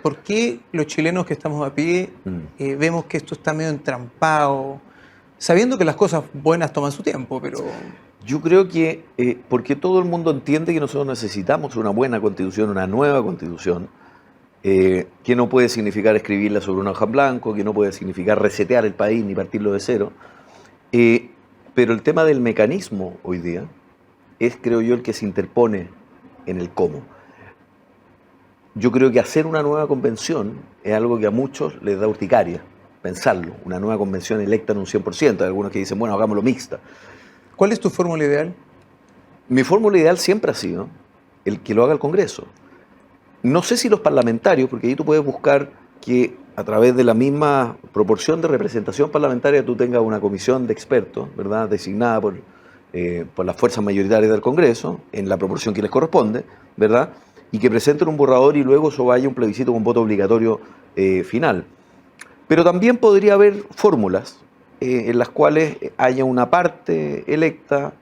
¿Por qué los chilenos que estamos a pie vemos que esto está medio entrampado, sabiendo que las cosas buenas toman su tiempo, pero... Yo creo que porque todo el mundo entiende que nosotros necesitamos una buena constitución, una nueva constitución, que no puede significar escribirla sobre una hoja en blanco, que no puede significar resetear el país ni partirlo de cero. Pero el tema del mecanismo hoy día es, creo yo, el que se interpone en el cómo. Yo creo que hacer una nueva convención es algo que a muchos les da urticaria, pensarlo. Una nueva convención electa en un 100%. Hay algunos que dicen, bueno, hagámoslo mixta. ¿Cuál es tu fórmula ideal? Mi fórmula ideal siempre ha sido el que lo haga el Congreso. No sé si los parlamentarios, porque ahí tú puedes buscar que a través de la misma proporción de representación parlamentaria tú tengas una comisión de expertos, ¿verdad?, designada por las fuerzas mayoritarias del Congreso, en la proporción que les corresponde, ¿verdad?, y que presenten un borrador y luego eso vaya a un plebiscito con voto obligatorio final. Pero también podría haber fórmulas en las cuales haya una parte electa,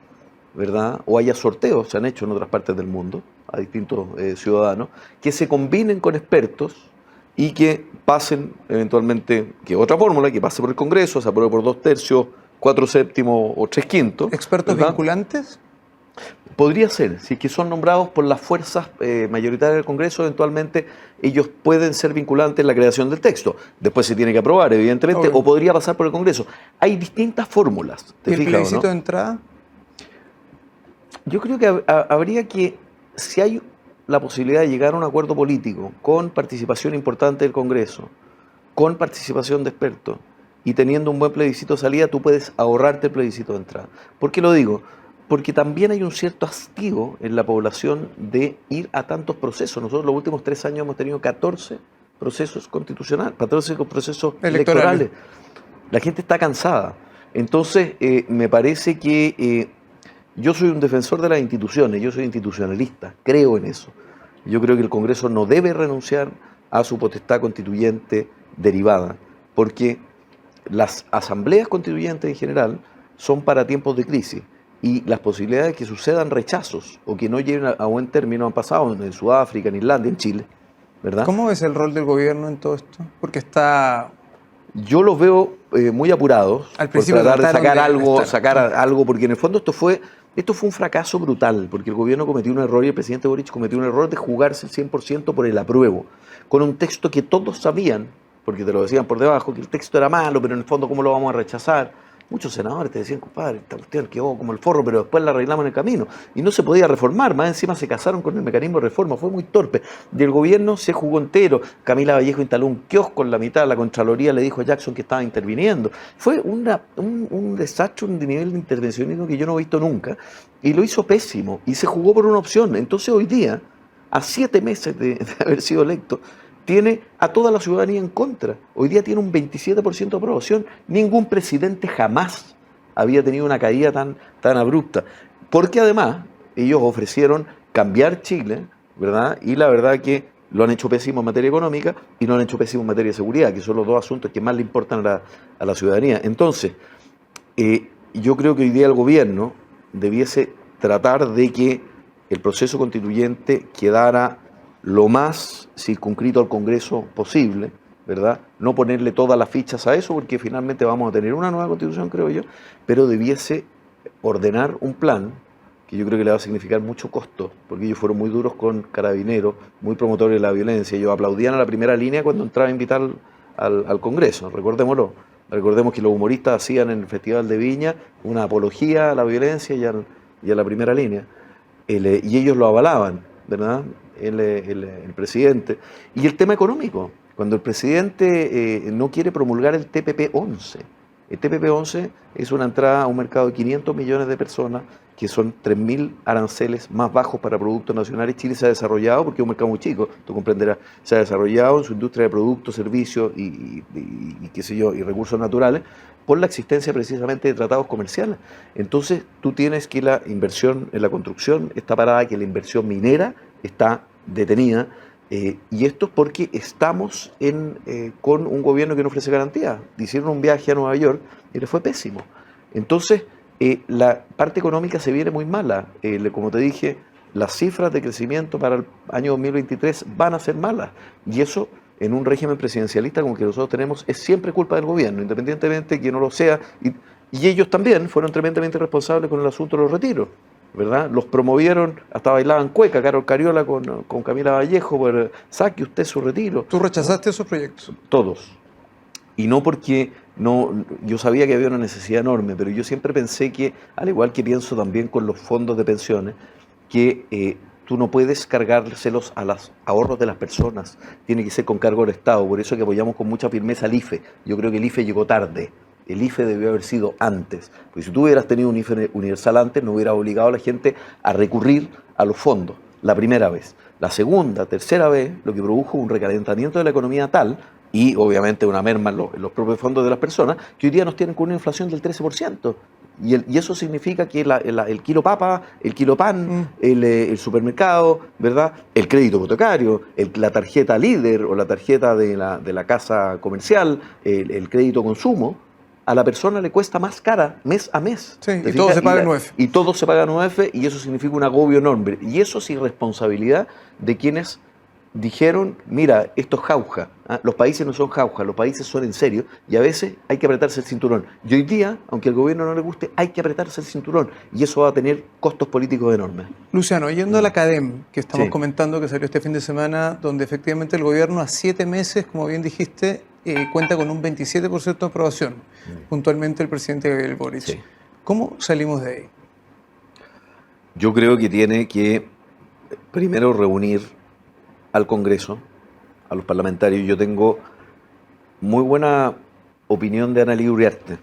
¿verdad?, o haya sorteos, se han hecho en otras partes del mundo, a distintos ciudadanos, que se combinen con expertos y que pasen eventualmente, que otra fórmula, que pase por el Congreso, se apruebe por 2/3, 4/7 o 3/5. ¿Expertos, ¿verdad?, vinculantes? Podría ser, si es que son nombrados por las fuerzas mayoritarias del Congreso, eventualmente ellos pueden ser vinculantes en la creación del texto. Después se tiene que aprobar, evidentemente, o podría pasar por el Congreso. Hay distintas fórmulas. ¿Y el plebiscito de entrada? Yo creo que habría que, si hay la posibilidad de llegar a un acuerdo político con participación importante del Congreso, con participación de expertos y teniendo un buen plebiscito de salida, tú puedes ahorrarte el plebiscito de entrada. ¿Por qué lo digo? Porque también hay un cierto hastío en la población de ir a tantos procesos. Nosotros los últimos 3 años hemos tenido 14 procesos constitucionales, 14 procesos electorales. La gente está cansada. Entonces, me parece que yo soy un defensor de las instituciones, yo soy institucionalista, creo en eso. Yo creo que el Congreso no debe renunciar a su potestad constituyente derivada, porque las asambleas constituyentes en general son para tiempos de crisis y las posibilidades de que sucedan rechazos o que no lleguen a buen término han pasado en Sudáfrica, en Irlanda, en Chile, ¿verdad? ¿Cómo ves el rol del gobierno en todo esto? Porque está... Yo los veo muy apurados al principio por tratar de sacar algo, porque en el fondo esto fue un fracaso brutal, porque el gobierno cometió un error y el presidente Boric cometió un error de jugarse el 100% por el apruebo, con un texto que todos sabían, porque te lo decían por debajo, que el texto era malo, pero en el fondo ¿cómo lo vamos a rechazar? Muchos senadores te decían, compadre, esta cuestión quedó como el forro, pero después la arreglamos en el camino. Y no se podía reformar, más encima se casaron con el mecanismo de reforma, fue muy torpe. Y el gobierno se jugó entero. Camila Vallejo instaló un kiosco en la mitad, la Contraloría le dijo a Jackson que estaba interviniendo. Fue un desastre, un nivel de intervencionismo que yo no he visto nunca. Y lo hizo pésimo, y se jugó por una opción. Entonces hoy día, a 7 meses de haber sido electo, tiene a toda la ciudadanía en contra. Hoy día tiene un 27% de aprobación. Ningún presidente jamás había tenido una caída tan abrupta. Porque además ellos ofrecieron cambiar Chile, ¿verdad? Y la verdad que lo han hecho pésimo en materia económica y lo han hecho pésimo en materia de seguridad, que son los dos asuntos que más le importan a la ciudadanía. Entonces, yo creo que hoy día el gobierno debiese tratar de que el proceso constituyente quedara lo más circunscrito al Congreso posible, ¿verdad? No ponerle todas las fichas a eso, porque finalmente vamos a tener una nueva constitución, creo yo, pero debiese ordenar un plan que yo creo que le va a significar mucho costo, porque ellos fueron muy duros con Carabineros, muy promotores de la violencia. Ellos aplaudían a la primera línea cuando entraba a invitar al Congreso, recordémoslo. Recordemos que los humoristas hacían en el Festival de Viña una apología a la violencia y a la primera línea, y ellos lo avalaban, ¿verdad? El presidente. Y el tema económico, cuando el presidente no quiere promulgar el TPP-11. El TPP-11 es una entrada a un mercado de 500 millones de personas, que son 3.000 aranceles más bajos para productos nacionales. Chile se ha desarrollado, porque es un mercado muy chico, tú comprenderás, se ha desarrollado en su industria de productos, servicios y qué sé yo, y recursos naturales, por la existencia precisamente de tratados comerciales. Entonces tú tienes que la inversión en la construcción está parada, que la inversión minera está detenida, y esto es porque estamos con un gobierno que no ofrece garantías. Hicieron un viaje a Nueva York y le fue pésimo. Entonces, la parte económica se viene muy mala. Como te dije, las cifras de crecimiento para el año 2023 van a ser malas. Y eso, en un régimen presidencialista como que nosotros tenemos, es siempre culpa del gobierno, independientemente de que no lo sea. Y ellos también fueron tremendamente responsables con el asunto de los retiros, ¿verdad? Los promovieron, hasta bailaban cueca, Carol Cariola con Camila Vallejo, por saque usted su retiro. ¿Tú rechazaste esos proyectos? Todos. Y no porque yo sabía que había una necesidad enorme, pero yo siempre pensé que, al igual que pienso también con los fondos de pensiones, que tú no puedes cargárselos a los ahorros de las personas, tiene que ser con cargo del Estado. Por eso que apoyamos con mucha firmeza al IFE. Yo creo que el IFE llegó tarde. El IFE debió haber sido antes, porque si tú hubieras tenido un IFE universal antes, no hubieras obligado a la gente a recurrir a los fondos, la primera vez. La segunda, tercera vez, lo que produjo un recalentamiento de la economía tal, y obviamente una merma en los propios fondos de las personas, que hoy día nos tienen con una inflación del 13%. Y eso significa que el kilo papa, el kilo pan, el supermercado, ¿verdad? El crédito hipotecario, la tarjeta líder o la tarjeta de la casa comercial, el crédito consumo, a la persona le cuesta más cara mes a mes. Sí, y todo se paga en UF. Y todo se paga en UF, y eso significa un agobio enorme. Y eso es irresponsabilidad de quienes dijeron, mira, esto es jauja. Los países no son jauja, los países son en serio, y a veces hay que apretarse el cinturón. Y hoy día, aunque al gobierno no le guste, hay que apretarse el cinturón, y eso va a tener costos políticos enormes. Luciano, yendo a la CADEM, que estamos comentando, que salió este fin de semana, donde efectivamente el gobierno a 7 meses, como bien dijiste, cuenta con un 27% de aprobación, puntualmente el presidente Gabriel Boric. Sí. ¿Cómo salimos de ahí? Yo creo que tiene que primero reunir al Congreso, a los parlamentarios. Yo tengo muy buena opinión de Analía Uriarte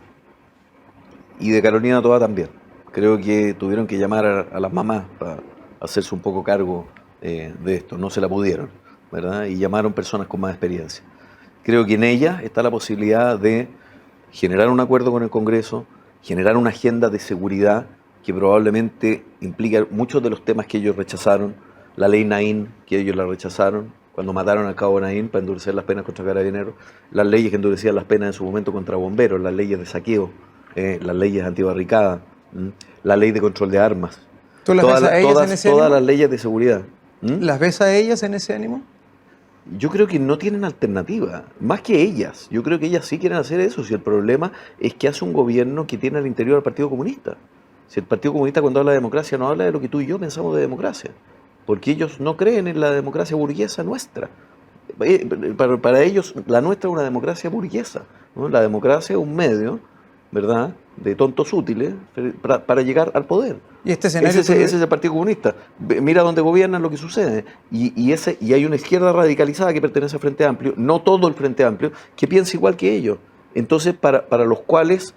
y de Carolina Toá también. Creo que tuvieron que llamar a las mamás para hacerse un poco cargo de esto. No se la pudieron, ¿verdad? Y llamaron personas con más experiencia. Creo que en ellas está la posibilidad de generar un acuerdo con el Congreso, generar una agenda de seguridad que probablemente implica muchos de los temas que ellos rechazaron. La ley Naín, que ellos la rechazaron cuando mataron al cabo Naín para endurecer las penas contra Carabineros, las leyes que endurecían las penas en su momento contra bomberos, las leyes de saqueo, las leyes antibarricada, la ley de control de armas. ¿Tú las ves a ellas en ese ánimo? Todas las leyes de seguridad. ¿Las ves a ellas en ese ánimo? Yo creo que no tienen alternativa, más que ellas. Yo creo que ellas sí quieren hacer eso, si el problema es que hace un gobierno que tiene al interior al Partido Comunista. Si el Partido Comunista, cuando habla de democracia, no habla de lo que tú y yo pensamos de democracia, porque ellos no creen en la democracia burguesa nuestra. Para ellos la nuestra es una democracia burguesa, ¿no? La democracia es un medio, ¿verdad?, de tontos útiles para llegar al poder. ¿Y este escenario? Ese es el Partido Comunista. Mira dónde gobiernan, lo que sucede. Y hay una izquierda radicalizada que pertenece al Frente Amplio, no todo el Frente Amplio, que piensa igual que ellos. Entonces, para los cuales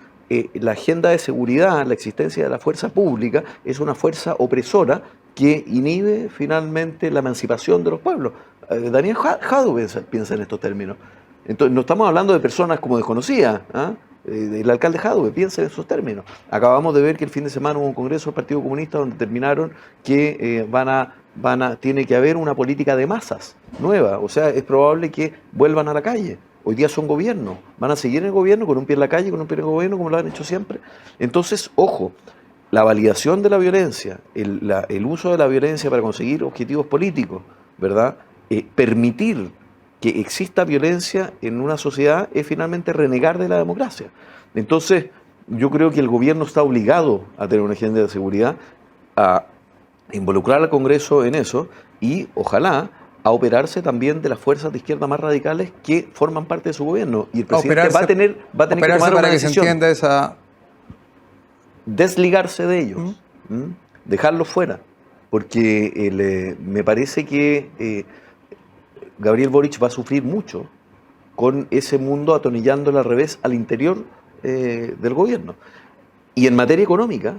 la agenda de seguridad, la existencia de la fuerza pública, es una fuerza opresora que inhibe finalmente la emancipación de los pueblos. Daniel Jadue piensa en estos términos. Entonces, no estamos hablando de personas como desconocidas, El alcalde Jadwe, piensa en esos términos. Acabamos de ver que el fin de semana hubo un congreso del Partido Comunista donde determinaron que tiene que haber una política de masas nueva. O sea, es probable que vuelvan a la calle. Hoy día son gobierno. Van a seguir en el gobierno con un pie en la calle, con un pie en el gobierno, como lo han hecho siempre. Entonces, ojo, la validación de la violencia, el uso de la violencia para conseguir objetivos políticos, ¿verdad? Permitir que exista violencia en una sociedad es finalmente renegar de la democracia. Entonces, yo creo que el gobierno está obligado a tener una agenda de seguridad, a involucrar al Congreso en eso y, ojalá, a operarse también de las fuerzas de izquierda más radicales que forman parte de su gobierno. Y el presidente va a tener que tomar una decisión. Que se entienda esa... Desligarse de ellos, dejarlos fuera, porque me parece que Gabriel Boric va a sufrir mucho con ese mundo atornillándole al revés al interior del gobierno. Y en materia económica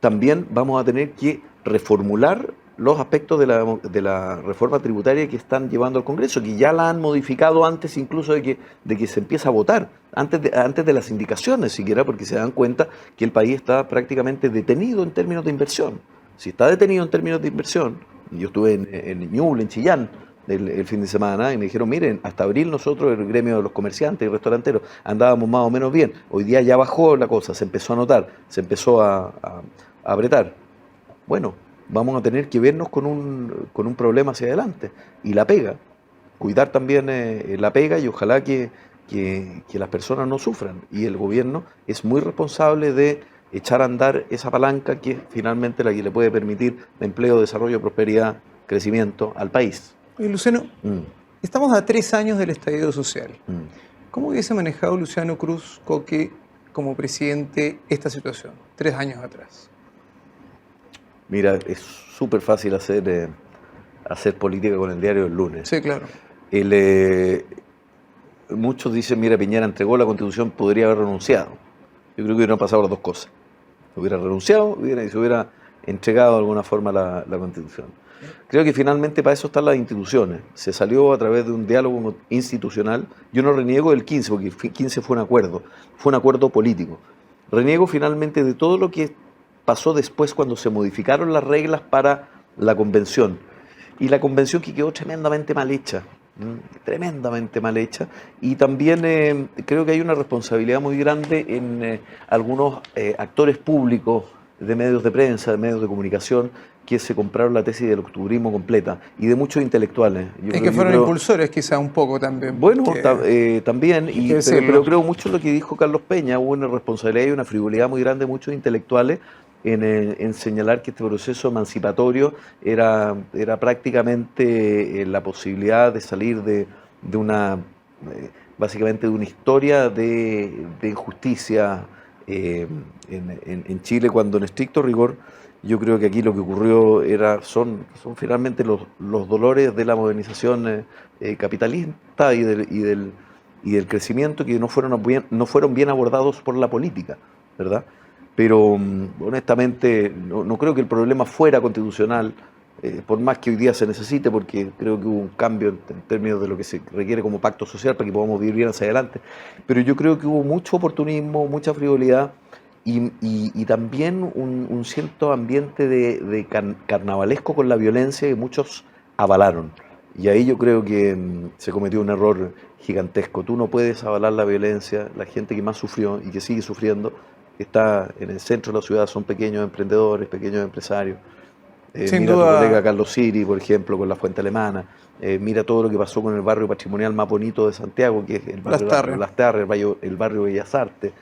también vamos a tener que reformular los aspectos de la reforma tributaria que están llevando al Congreso, que ya la han modificado antes incluso de que se empiece a votar, antes de las indicaciones siquiera, porque se dan cuenta que el país está prácticamente detenido en términos de inversión. Si está detenido en términos de inversión, yo estuve en Ñuble, en Chillán, el fin de semana, y me dijeron, miren, hasta abril nosotros, el gremio de los comerciantes y restauranteros, andábamos más o menos bien. Hoy día ya bajó la cosa, se empezó a notar, se empezó a apretar. Bueno, vamos a tener que vernos con un problema hacia adelante. Y la pega, cuidar también la pega y ojalá que las personas no sufran. Y el gobierno es muy responsable de echar a andar esa palanca que es finalmente la que le puede permitir empleo, desarrollo, prosperidad, crecimiento al país. Oye, Luciano, estamos a 3 años del estallido social. ¿Cómo hubiese manejado Luciano Cruz Coque como presidente esta situación, 3 años atrás? Mira, es súper fácil hacer política con el diario del lunes. Sí, claro. Muchos dicen, mira, Piñera entregó la Constitución, podría haber renunciado. Yo creo que hubieran pasado las dos cosas. Hubiera renunciado y se hubiera entregado de alguna forma la Constitución. Creo que finalmente para eso están las instituciones. Se salió a través de un diálogo institucional. Yo no reniego del 15, porque el 15 fue un acuerdo político. Reniego finalmente de todo lo que pasó después cuando se modificaron las reglas para la convención. Y la convención que quedó tremendamente mal hecha, y también creo que hay una responsabilidad muy grande en algunos actores públicos de medios de prensa, de medios de comunicación, que se compraron la tesis del octubrismo completa, y de muchos intelectuales. Es que fueron impulsores quizá un poco también. Bueno, también, pero creo mucho lo que dijo Carlos Peña, hubo una responsabilidad y una frivolidad muy grande de muchos intelectuales en señalar que este proceso emancipatorio era prácticamente la posibilidad de salir de una, básicamente de una historia de injusticia en Chile, cuando en estricto rigor yo creo que aquí lo que ocurrió son finalmente los dolores de la modernización capitalista y del crecimiento que no fueron bien abordados por la política, ¿verdad? Pero honestamente no creo que el problema fuera constitucional, por más que hoy día se necesite, porque creo que hubo un cambio en términos de lo que se requiere como pacto social para que podamos vivir bien hacia adelante. Pero yo creo que hubo mucho oportunismo, mucha frivolidad y también un cierto ambiente de carnavalesco con la violencia que muchos avalaron. Y ahí yo creo que se cometió un error gigantesco. Tú no puedes avalar la violencia. La gente que más sufrió y que sigue sufriendo está en el centro de la ciudad, son pequeños emprendedores, pequeños empresarios. Mira tu colega Carlos Siri, por ejemplo, con la Fuente Alemana. Mira todo lo que pasó con el barrio patrimonial más bonito de Santiago, que es el barrio Las Tarres, el barrio Bellas Artes.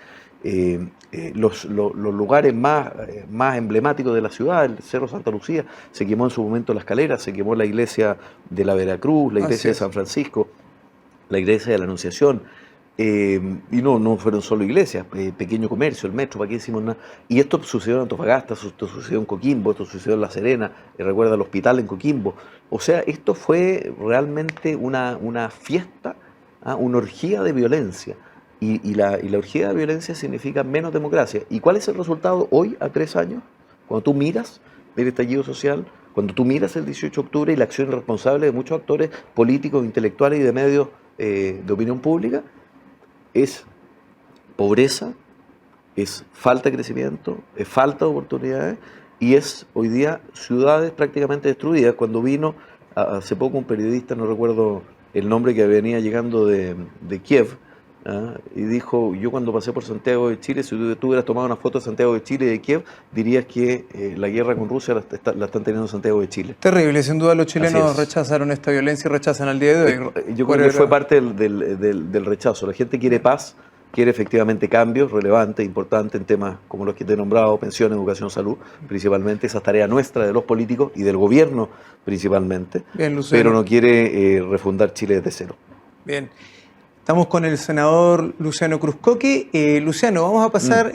Los lugares más emblemáticos de la ciudad, el Cerro Santa Lucía, se quemó en su momento La Escalera, se quemó la iglesia de la Veracruz, la iglesia de San Francisco, la iglesia de la Anunciación. Y no fueron solo iglesias, pequeño comercio, el metro, ¿para qué decimos nada? Y esto sucedió en Antofagasta, esto sucedió en Coquimbo, esto sucedió en La Serena, recuerda el hospital en Coquimbo. O sea, esto fue realmente una fiesta, una orgía de violencia. Y la orgía de violencia significa menos democracia. ¿Y cuál es el resultado hoy, a 3 años? Cuando tú miras el estallido social, cuando tú miras el 18 de octubre y la acción irresponsable de muchos actores políticos, intelectuales y de medios de opinión pública, es pobreza, es falta de crecimiento, es falta de oportunidades y es hoy día ciudades prácticamente destruidas. Cuando vino hace poco un periodista, no recuerdo el nombre, que venía llegando de Kiev, y dijo: yo cuando pasé por Santiago de Chile, si tú hubieras tomado una foto de Santiago de Chile y de Kiev, dirías que la guerra con Rusia la están teniendo en Santiago de Chile. Terrible, sin duda los chilenos rechazaron esta violencia y rechazan al día de hoy. Yo creo que fue parte del rechazo. La gente quiere paz, quiere efectivamente cambios relevantes, importantes en temas como los que te he nombrado: pensión, educación, salud, principalmente. Esa es tarea nuestra, de los políticos y del gobierno principalmente. Bien, pero no quiere refundar Chile desde cero. Bien. Estamos con el senador Luciano Cruz Coque. Luciano, vamos a pasar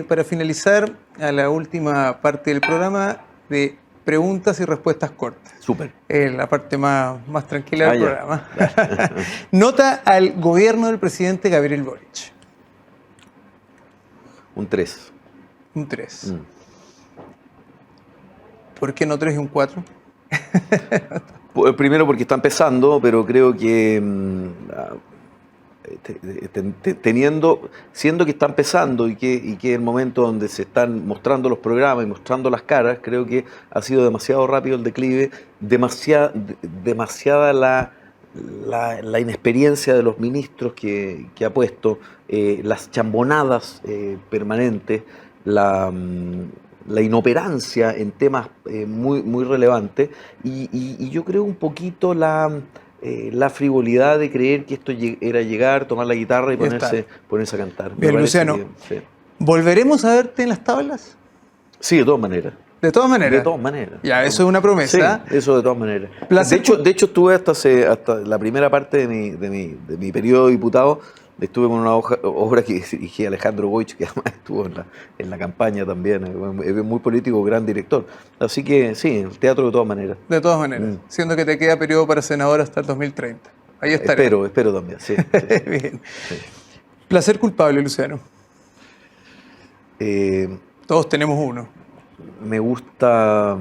para finalizar a la última parte del programa de preguntas y respuestas cortas. Súper. La parte más tranquila del programa. Nota al gobierno del presidente Gabriel Boric. Un 3. Un 3. ¿Por qué no 3 y un 4? Primero porque está empezando, pero creo que siendo que está empezado y que el momento donde se están mostrando los programas y mostrando las caras, creo que ha sido demasiado rápido el declive, demasiada la inexperiencia de los ministros que ha puesto, las chambonadas permanentes, la inoperancia en temas muy relevantes, y yo creo un poquito la frivolidad de creer que esto era llegar, tomar la guitarra y ponerse a cantar. Bien, Luciano, sí. ¿Volveremos a verte en las tablas? Sí, de todas maneras. ¿De todas maneras? De todas maneras. Ya, eso es una promesa. Sí, eso de todas maneras. De hecho estuve hasta la primera parte de mi periodo de diputado. Estuve con una obra que dirigía Alejandro Goich, que además estuvo en la campaña también. Es muy político, gran director. Así que sí, el teatro de todas maneras. De todas maneras. Siendo que te queda periodo para senador hasta el 2030. Ahí estaré. Espero también, sí. Bien. Sí. Placer culpable, Luciano. Todos tenemos uno. Me gusta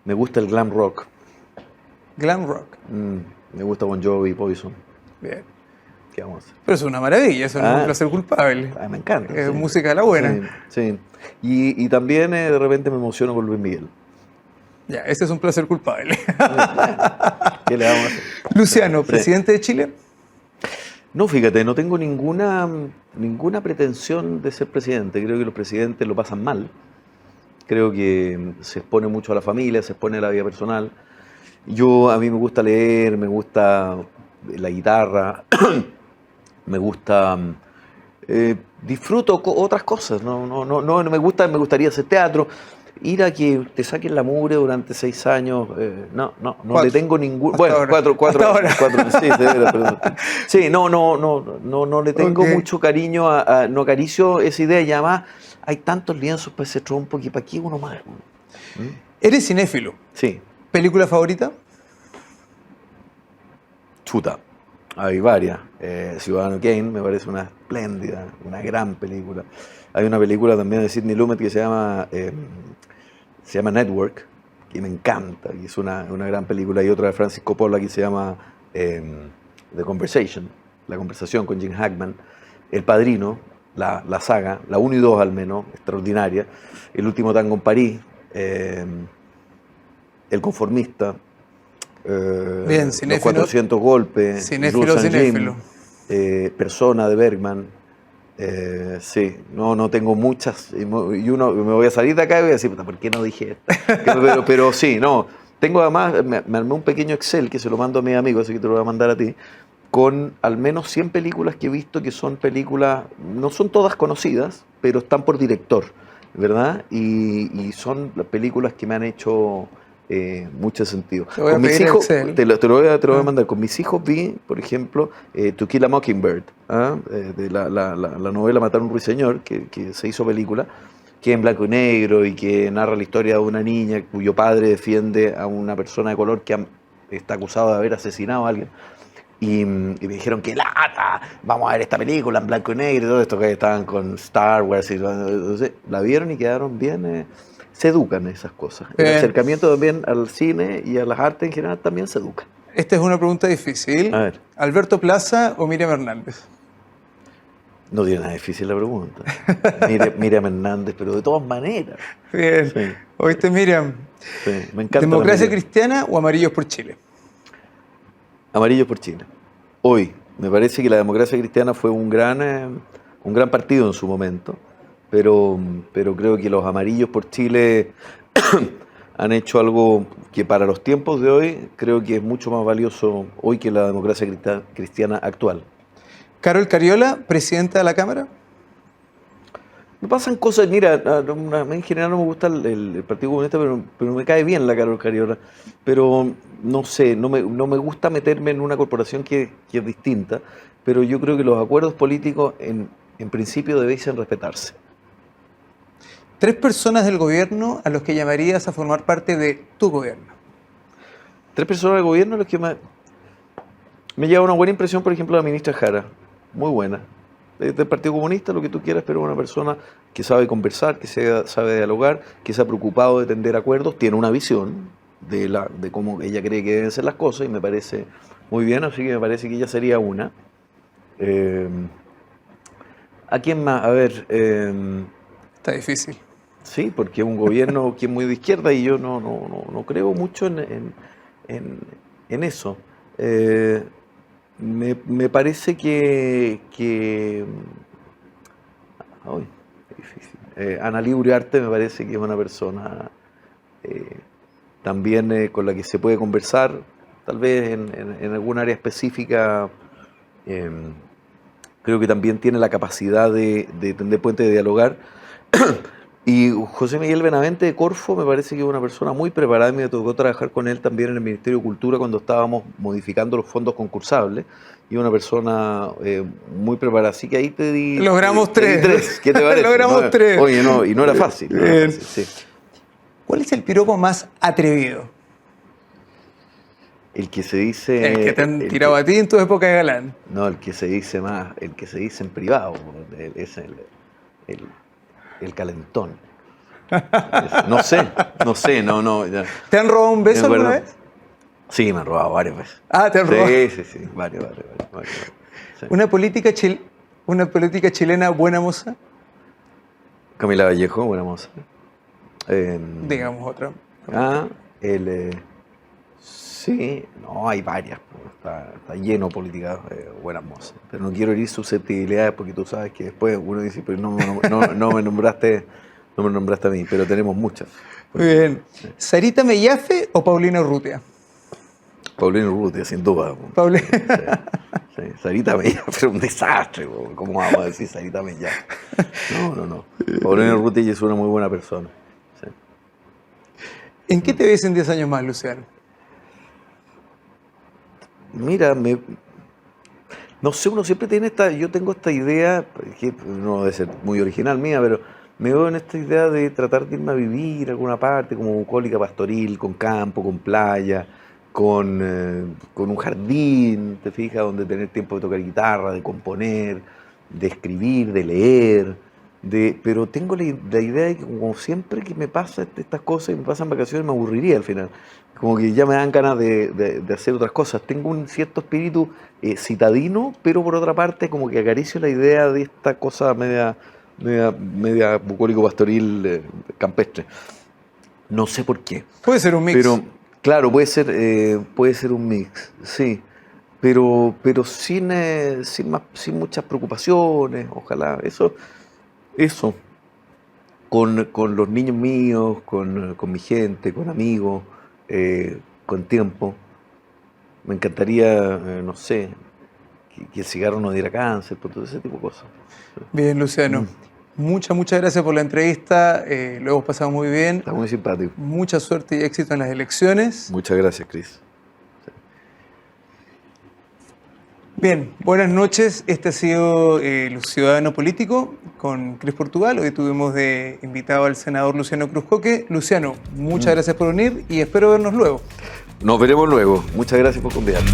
el glam rock. Glam rock. Me gusta Bon Jovi, Poison. Bien. ¿Qué vamos a hacer? Pero es una maravilla, eso no es un placer culpable. Me encanta. Es música de la buena. Sí. Y también de repente me emociono con Luis Miguel. Ya, ese es un placer culpable. ¿Qué le vamos a hacer? Luciano, ¿presidente de Chile? No, fíjate, no tengo ninguna pretensión de ser presidente. Creo que los presidentes lo pasan mal. Creo que se expone mucho a la familia, se expone a la vida personal. A mí me gusta leer, me gusta la guitarra, me gusta, disfruto otras cosas. No me gustaría hacer teatro. Ir a que te saquen la mugre durante 6 años, no le tengo ningún... Bueno, 4 sí, perdón. Sí, no le tengo mucho cariño, no acaricio esa idea, y además hay tantos lienzos para ese trompo que para qué uno más. ¿Eres cinéfilo? Sí. ¿Película favorita? Chuta, hay varias. Ciudadano Kane me parece una espléndida, una gran película. Hay una película también de Sidney Lumet que se llama Network, que me encanta, y es una gran película. Y otra de Francis Coppola que se llama The Conversation, La conversación, con Jim Hackman. El Padrino, la saga, la 1 y 2 al menos, extraordinaria. El último tango en París, El conformista, bien, Los 400 golpes, cinéfilo. Persona de Bergman. Sí, no tengo muchas, y me voy a salir de acá y voy a decir, ¿por qué no dije esto? pero sí, no. Tengo además, me armé un pequeño Excel que se lo mando a mis amigos, así que te lo voy a mandar a ti, con al menos 100 películas que he visto, que son películas, no son todas conocidas, pero están por director, ¿verdad? Y son las películas que me han hecho mucho sentido. Con mis hijos, te lo voy a mandar. Con mis hijos vi, por ejemplo, To Kill a Mockingbird, de la novela Matar a un ruiseñor, que se hizo película, que es en blanco y negro y que narra la historia de una niña cuyo padre defiende a una persona de color que está acusado de haber asesinado a alguien. Y me dijeron, ¡qué lata! Vamos a ver esta película en blanco y negro y todo esto, que estaban con Star Wars. Entonces, la vieron y quedaron bien. Se educan esas cosas. El acercamiento también al cine y a las artes en general también se educa. Esta es una pregunta difícil. A ver. ¿Alberto Plaza o Miriam Hernández? No tiene nada difícil la pregunta. Miriam Hernández, pero de todas maneras. Bien. Sí. ¿Oíste, Miriam? Sí, me encanta. ¿Democracia cristiana o Amarillos por Chile? Amarillos por Chile. Hoy, me parece que la democracia cristiana fue un gran partido en su momento, pero creo que los Amarillos por Chile han hecho algo que para los tiempos de hoy creo que es mucho más valioso hoy que la democracia cristiana actual. ¿Carol Cariola, presidenta de la Cámara? Me pasan cosas, mira, a mí en general no me gusta el Partido Comunista, pero me cae bien la Carol Cariola. Pero no sé, no me gusta meterme en una corporación que es distinta, pero yo creo que los acuerdos políticos en principio debiesen respetarse. 3 personas del gobierno a los que llamarías a formar parte de tu gobierno. 3 personas del gobierno a los que me lleva una buena impresión, por ejemplo, la ministra Jara, muy buena. Del Partido Comunista, lo que tú quieras, pero una persona que sabe conversar, que sabe dialogar, que se ha preocupado de tender acuerdos, tiene una visión de cómo ella cree que deben ser las cosas y me parece muy bien, así que me parece que ella sería una. ¿A quién más? A ver... Está difícil. Sí, porque es un gobierno que es muy de izquierda y yo no creo mucho en eso. Me parece que ay, qué difícil. Analí Uriarte me parece que es una persona también con la que se puede conversar, tal vez en algún área específica. Creo que también tiene la capacidad de tender puentes, de dialogar. Y José Miguel Benavente de Corfo me parece que es una persona muy preparada y me tocó trabajar con él también en el Ministerio de Cultura cuando estábamos modificando los fondos concursables y una persona muy preparada, así que ahí te di... Logramos 3. ¿Qué te parece? Logramos 3. Oye, y no era fácil. No era fácil, sí. ¿Cuál es el piropo más atrevido? El que se dice... El que te han tirado a ti en tu época de galán. No, el que se dice en privado, es el calentón. No sé. Ya. ¿Te han robado un beso alguna vez? Sí, me han robado varias veces. Ah, ¿te han robado? Sí, varias. Sí. ¿Una política chilena buena moza? Camila Vallejo, buena moza. Digamos otra. Sí, no, hay varias. Está lleno de políticas buenas mozas. Pero no quiero herir susceptibilidades porque tú sabes que después uno dice, pero no me nombraste a mí, pero tenemos muchas. Muy bien. ¿Sarita Mellafe o Paulina Urrutia? Paulina Urrutia, sin duda. Paulina. Sí. Sarita Mellafe es un desastre. ¿Cómo vamos a decir Sarita Mellafe? No. Paulina Urrutia es una muy buena persona. Sí. ¿En qué te ves en 10 años más, Luciano? Mira, no sé, uno siempre tiene yo tengo esta idea, que no debe ser muy original mía, pero me veo en esta idea de tratar de irme a vivir a alguna parte, como bucólica pastoril, con campo, con playa, con un jardín, te fijas, donde tener tiempo de tocar guitarra, de componer, de escribir, de leer, pero tengo la idea de que como siempre que me pasa estas cosas y me pasan vacaciones, me aburriría al final. Como que ya me dan ganas de hacer otras cosas. Tengo un cierto espíritu citadino, pero por otra parte como que acaricio la idea de esta cosa media bucólico-pastoril campestre. No sé por qué. Puede ser un mix. Pero, claro, puede ser un mix, sí. Pero sin muchas preocupaciones, ojalá. Eso. Con los niños míos, con mi gente, con amigos. Con tiempo. Me encantaría, no sé, que el cigarro no diera cáncer, por todo ese tipo de cosas. Bien, Luciano. Muchas gracias por la entrevista. Lo hemos pasado muy bien. Está muy simpático. Mucha suerte y éxito en las elecciones. Muchas gracias, Cris. Bien, buenas noches. Este ha sido el Ciudadano Político con Cris Portugal. Hoy tuvimos de invitado al senador Luciano Cruz Coque. Luciano, muchas gracias por venir y espero vernos luego. Nos veremos luego. Muchas gracias por convidarme.